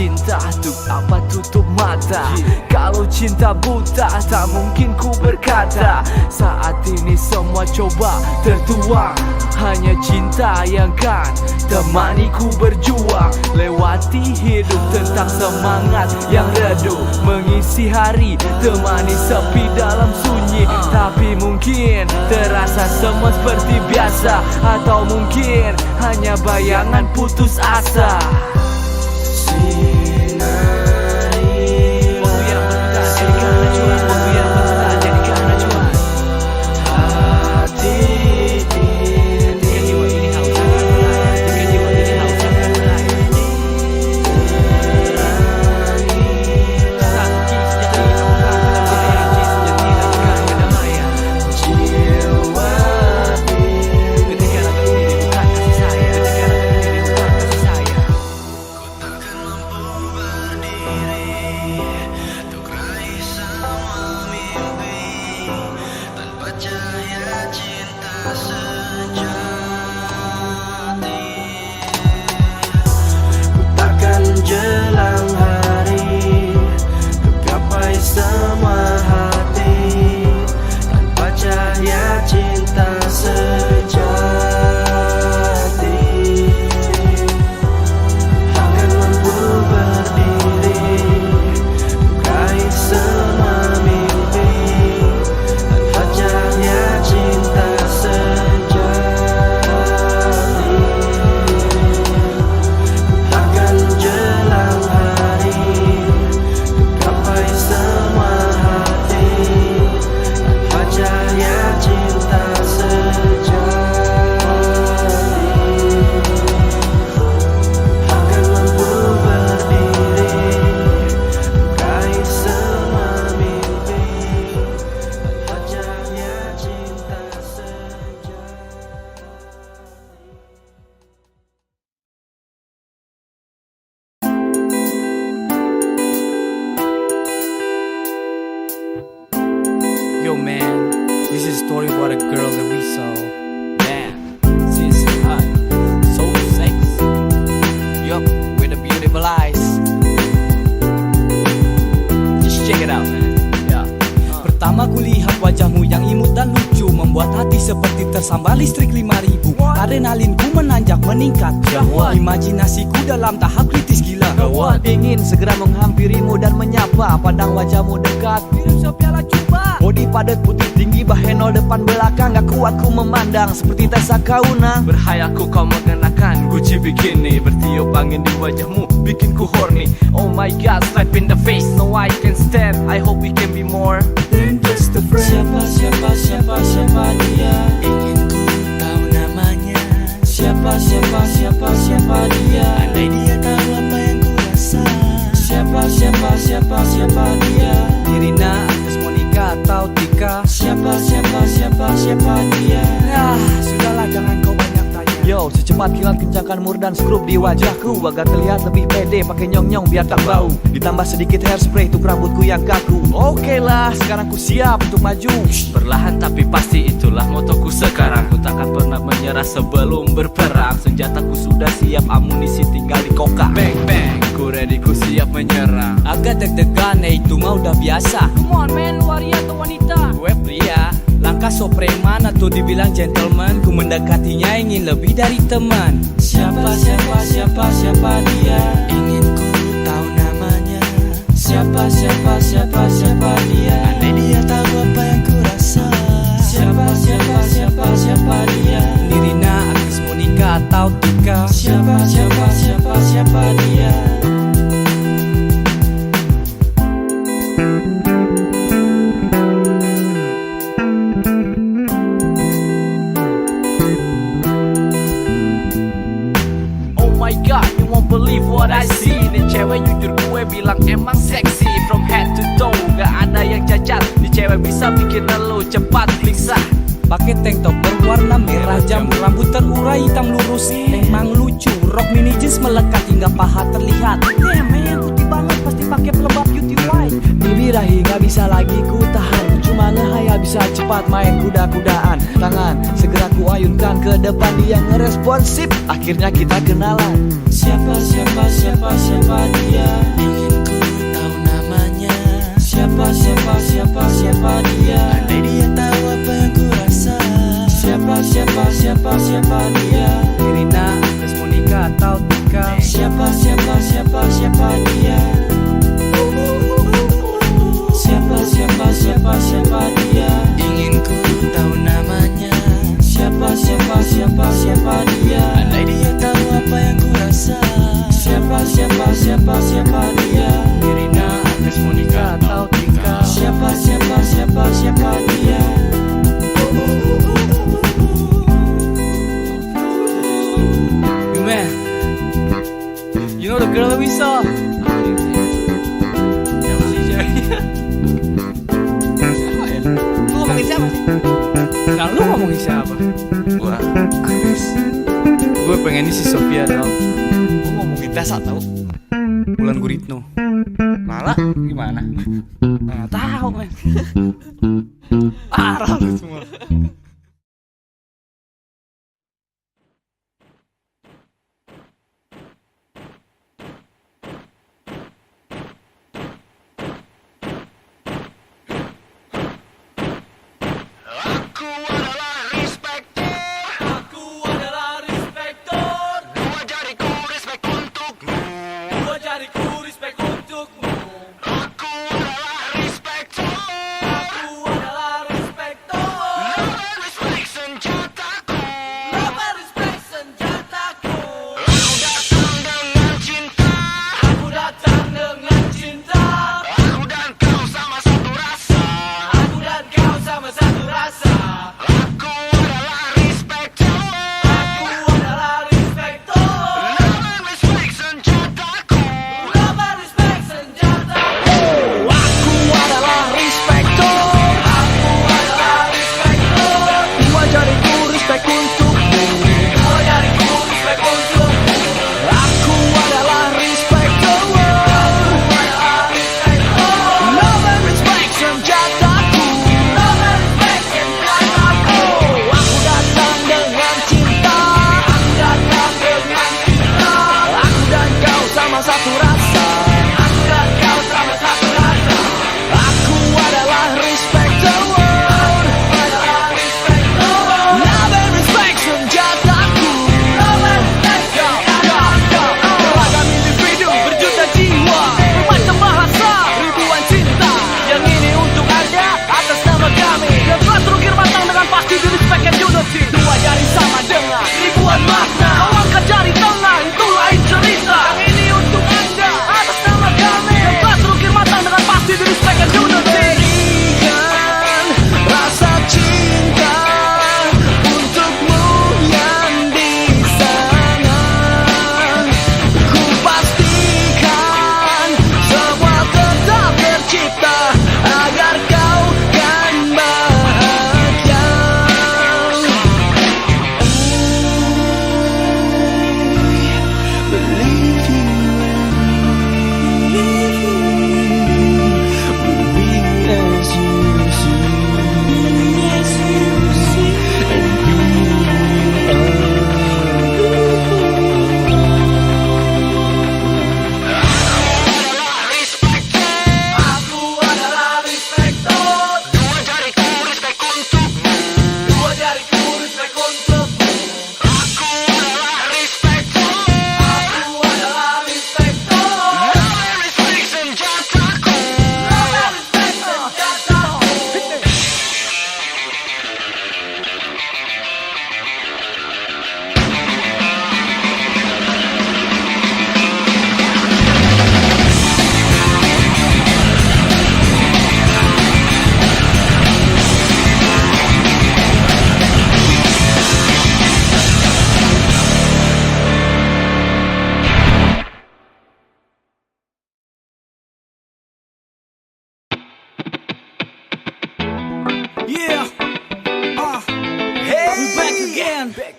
Cinta untuk apa tutup mata? Kalau cinta buta tak mungkin ku berkata. Saat ini semua coba tertuang, hanya cinta yang kan temani ku berjuang. Lewati hidup tentang semangat yang redup, mengisi hari temani sepi dalam sunyi. Tapi mungkin terasa semua seperti biasa, atau mungkin hanya bayangan putus asa. what a girl that we saw. Damn, she's hot, so sexy. Yup, with the beautiful eyes. Just check it out, man. Yeah. Pertama kulihat wajahmu yang imut dan lucu, membuat hati seperti tersambar listrik 5000. Adrenalinku menanjak meningkat, Syahwat. imajinasiku dalam tahap kritis gila. Gawat, ingin segera menghampirimu dan menyapa. Pandang wajahmu dekat, Minum sepiala coba. body padat putih tinggi, bahenol depan belakang. Gak kuat ku memandang, seperti Tessa Kaunang. Berhayaku kau mengenakan Gucci bikini, bertiup angin di wajahmu bikin ku horny. Oh my god, slap in the face, no I can stand. I hope we can be more than just a friend. Siapa dia? Ingin ku tahu namanya. Siapa dia? Andai dia tahu apa yang ku rasa. Siapa dia? Irina, Agnes, Monica atau Tika? Siapa dia? Ah, sudahlah jangan kau banyak tanya. Yo, secepat kilat kencangkan mur dan skrup di wajahku agar terlihat lebih pede, pakai nyong-nyong biar tak bau. Ditambah sedikit hairspray untuk rambutku yang kaku. Oke lah, sekarang ku siap untuk maju. Perlahan tapi pasti itulah motoku sekarang. Ku takkan pernah menyerah sebelum berperang. Senjataku sudah siap, amunisi tinggal di koka. Bang bang, ku ready, ku siap menyerang. Agak deg-degan, itu mah udah biasa. Come on man, waria atau wanita? Gue pria, langkah so preman atau dibilang gentleman. Ku mendekatinya ingin lebih dari teman. Siapa dia? Ingin ku tahu namanya. Siapa dia? Andai dia tahu apa yang ku rasa. Siapa dia? Nirina, Agnes, Monica atau Tika? Siapa dia? Oh my god, you won't believe what I see. Nih cewek jujur gue bilang emang seksi. From head to toe, gak ada yang cacat. Nih cewek bisa bikin lo cepat pingsan. Pakai tank top berwarna merah, jambu rambut terurai hitam lurus. Emang lucu, rok mini jeans melekat hingga paha terlihat. Damn man, putih banget, pasti pakai pelembab beauty white. Bibirahi gak bisa lagi ku tahan. Cuma ngehayal bisa cepat main kuda-kudaan. Tangan segera ku ayunkan ke depan, dia ngeresponsif. Akhirnya kita kenalan. Siapa dia? Ingin ku tahu namanya. Siapa dia? Andai dia tahu apa yang ku rasa. Siapa dia? Irina, Agnes, Monica atau Tika? Siapa dia? Siapa dia? Ingin ku tahu namanya. Siapa dia? Andai dia tahu apa yang ku rasa. Siapa dia? Irina, Agnes, Monica atau Tika? Siapa dia? Man, you know the girl that we saw? Siapa sih ceweknya? Siapa ya? Lu ngomongin siapa sih? Nah, lu ngomongin siapa? Gua Gue pengen ini si Sofia tau. Gue ngomongin Tessa tau. Bulan Guritno. Malah gimana? Nah, tahu men. Parah lu semua. Aku adalah respektor. Dua jariku respect untukmu. Dua jariku respect untukmu. Aku adalah respector. Aku adalah respektor.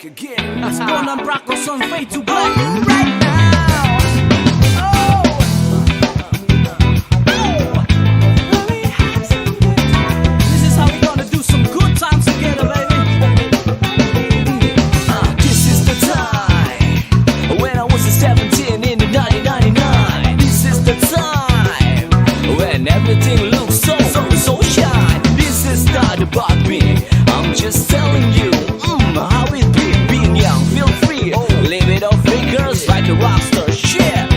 back again. Asbon dan Prakos on Fade to Black right now. This is how we gonna do some good times together, baby. This is the time when I was 17 in the 1999. This is the time when everything looks so shine. This is not about me, I'm just telling you how it be being young. Feel free, live it off fingers like a rockstar. Shit,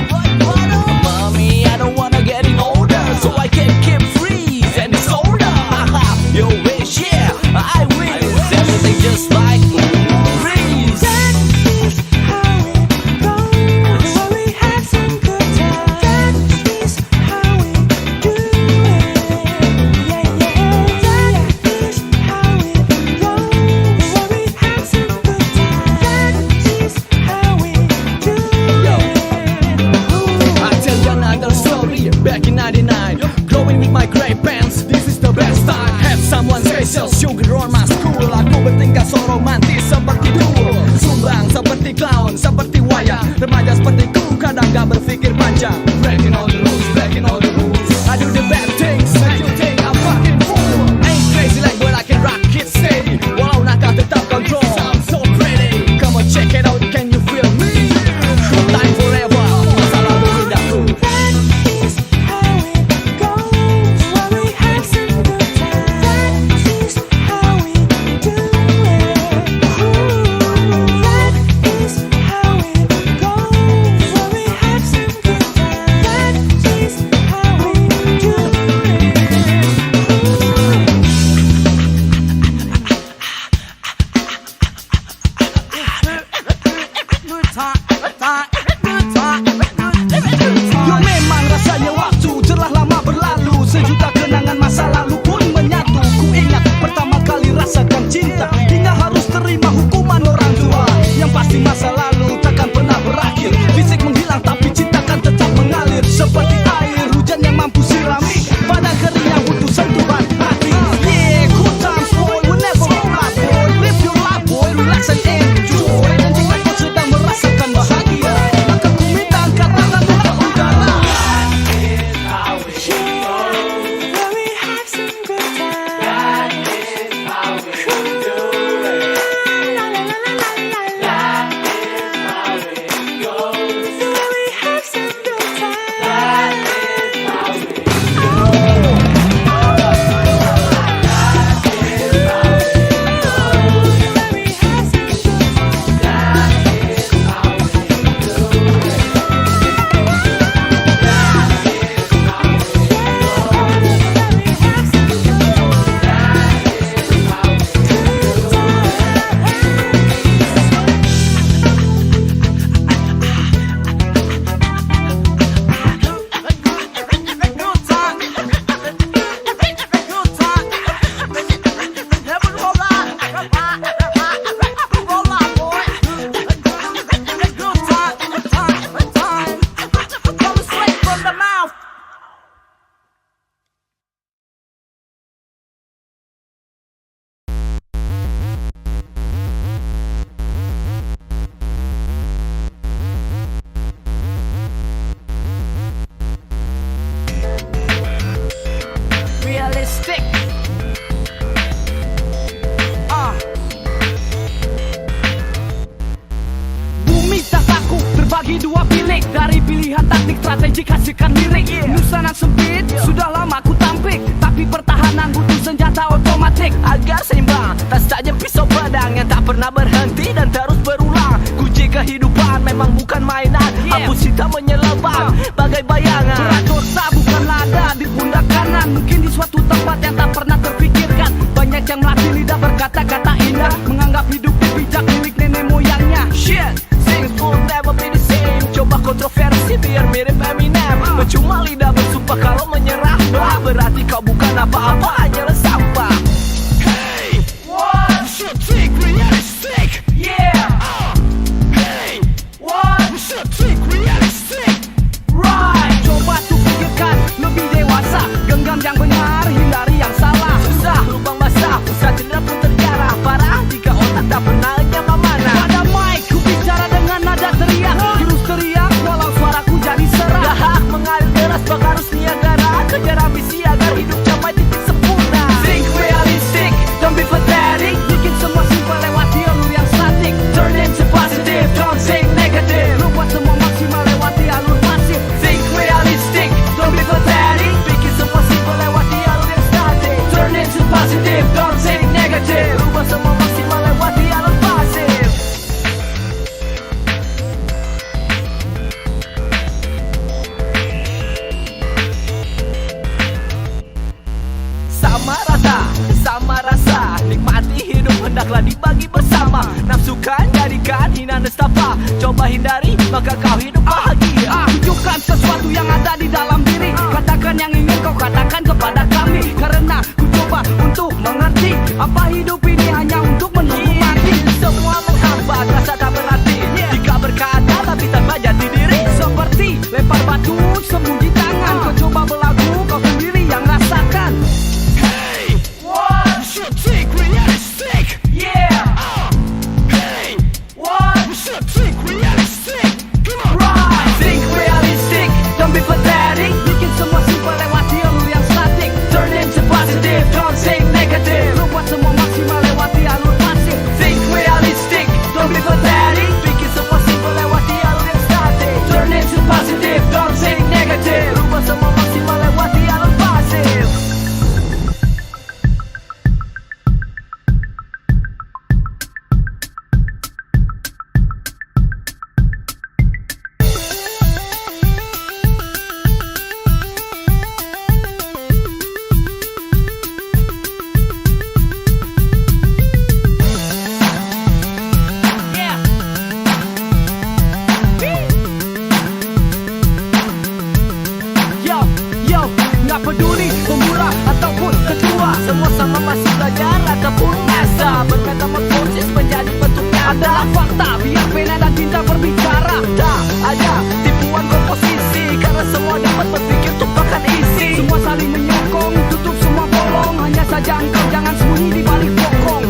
mommy, I don't wanna getting older, so I can keep freeze and it's older. Your wish, yeah, I wish everything just like freeze. That is how it goes when we have some good times. That is how we do it. Yeah, yeah. That is how it goes when we have some good times. That is how we do it. I tell you another story. Back in 99, growing with my gray pants. This is the best time. Have someone special sugar on my school. Aku bertingkah so romantis seperti dulu. Sumbang seperti clown, seperti wayang. Remaja sepertiku kadang gak berpikir panjang. Breaking all the rules, breaking all the rules. I do the bad things, make you think I'm fucking fool. Ain't crazy like but I can rock it steady. Walau nakal tetap control. Sounds so pretty. Come on check it out, can you feel me? Time forever, masa lalu indahku. That is how it goes when we have some good times. That is how we do it. That is how it goes when we have some good times. That is how we do it. Yo memang rasanya waktu telah lama berlalu. Sejuta kenangan masa lalu pun menyatu. Ku ingat pertama kali rasakan cinta, hingga harus terima hukuman orang tua. Yang pasti masa lalu takkan pernah berakhir. Fisik menghilang tapi cinta kan tetap mengalir. Seperti air hujan yang mampu sirami pada kering yang butuh sentuhan hati. Yeah, good times boy, we'll never roll up boy. Live your life boy, relax and enjoy. Dan jika kau sedang merasakan bahagia, maka ku minta angkat tangan ke udara. When we have some good times. That is how we do it. La la la la la la. That is how it goes. When we have some good times. That is how we do it. Realistic. Bumi tak kaku, terbagi dua bilik. Dari pilihan taktik strategik hasilkan lirik. Nusanan sempit, sudah lama ku tampik. Tapi pertahanan butuh senjata otomatik. Agar seimbang, tas tajam pisau pedang yang tak pernah berhenti dan terus berulang. Kunci kehidupan memang bukan mainan. Hapus hitam menyelebang bagai bayangan. Berat dosa bukan lada di pundak kanan. Mungkin di suatu tempat yang tak pernah terpikirkan. Banyak yang melatih lidah berkata-kata indah, menganggap hidup bijak milik nenek moyangnya. Shit, things will never be the same. Coba kontroversi biar mirip Eminem. Percuma lidah bersumpah kalau menyerah. Berarti kau bukan apa-apa, hanyalah sampah. Hey, one, two, three, realistic. Yeah. Hey, one, two, three, realistic. Right, coba tuh pikirkan lebih dewasa. Genggam yang benar, hindari yang salah. Susah, lubang basah, usaha cedera pun terjarah. Parah jika otak tak pernah nyaman mana. hendaklah dibagi bersama. Nafsukan jadikan hina nestapa, coba hindari maka kau hidup bahagia. Tunjukkan sesuatu yang ada di dalam diri, katakan yang ingin kau katakan kepada kami. Karena ku coba untuk mengerti apa hidup ini hanya untuk menunggu mati. Semua menghambat rasa tak berarti jika berkata tapi tanpa jati diri. Seperti lempar batu sembunyi tangan, kau coba berlagu kau sendiri yang rasakan. Hey, what? You should think realistic. Yeah. Hey, what? You should think realistic. Come on. Right. Think realistic. Don't be pathetic. Bikin semua simpel lewati alur yang static. Turn into positive. Don't think negative. Lu buat semua maksimal lewati alur pasif. Think realistic. Don't be pathetic. Bikin semua simpel lewati alur yang static. Turn into positive. Don't think negative. Lu buat semua maksimal lewati alur pasif. Yo, nggak peduli pemula ataupun ketua, semua sama masih belajar ataupun asa. Bermetamorfosis menjadi bentuknya adalah fakta. Biar pena dan tinta berbicara. Tak ada tipuan komposisi, karena semua dapat berpikir tumpahkan isi. Semua saling menyokong, tutup semua bolong. Hanya saja engkau jangan sembunyi di balik bokong.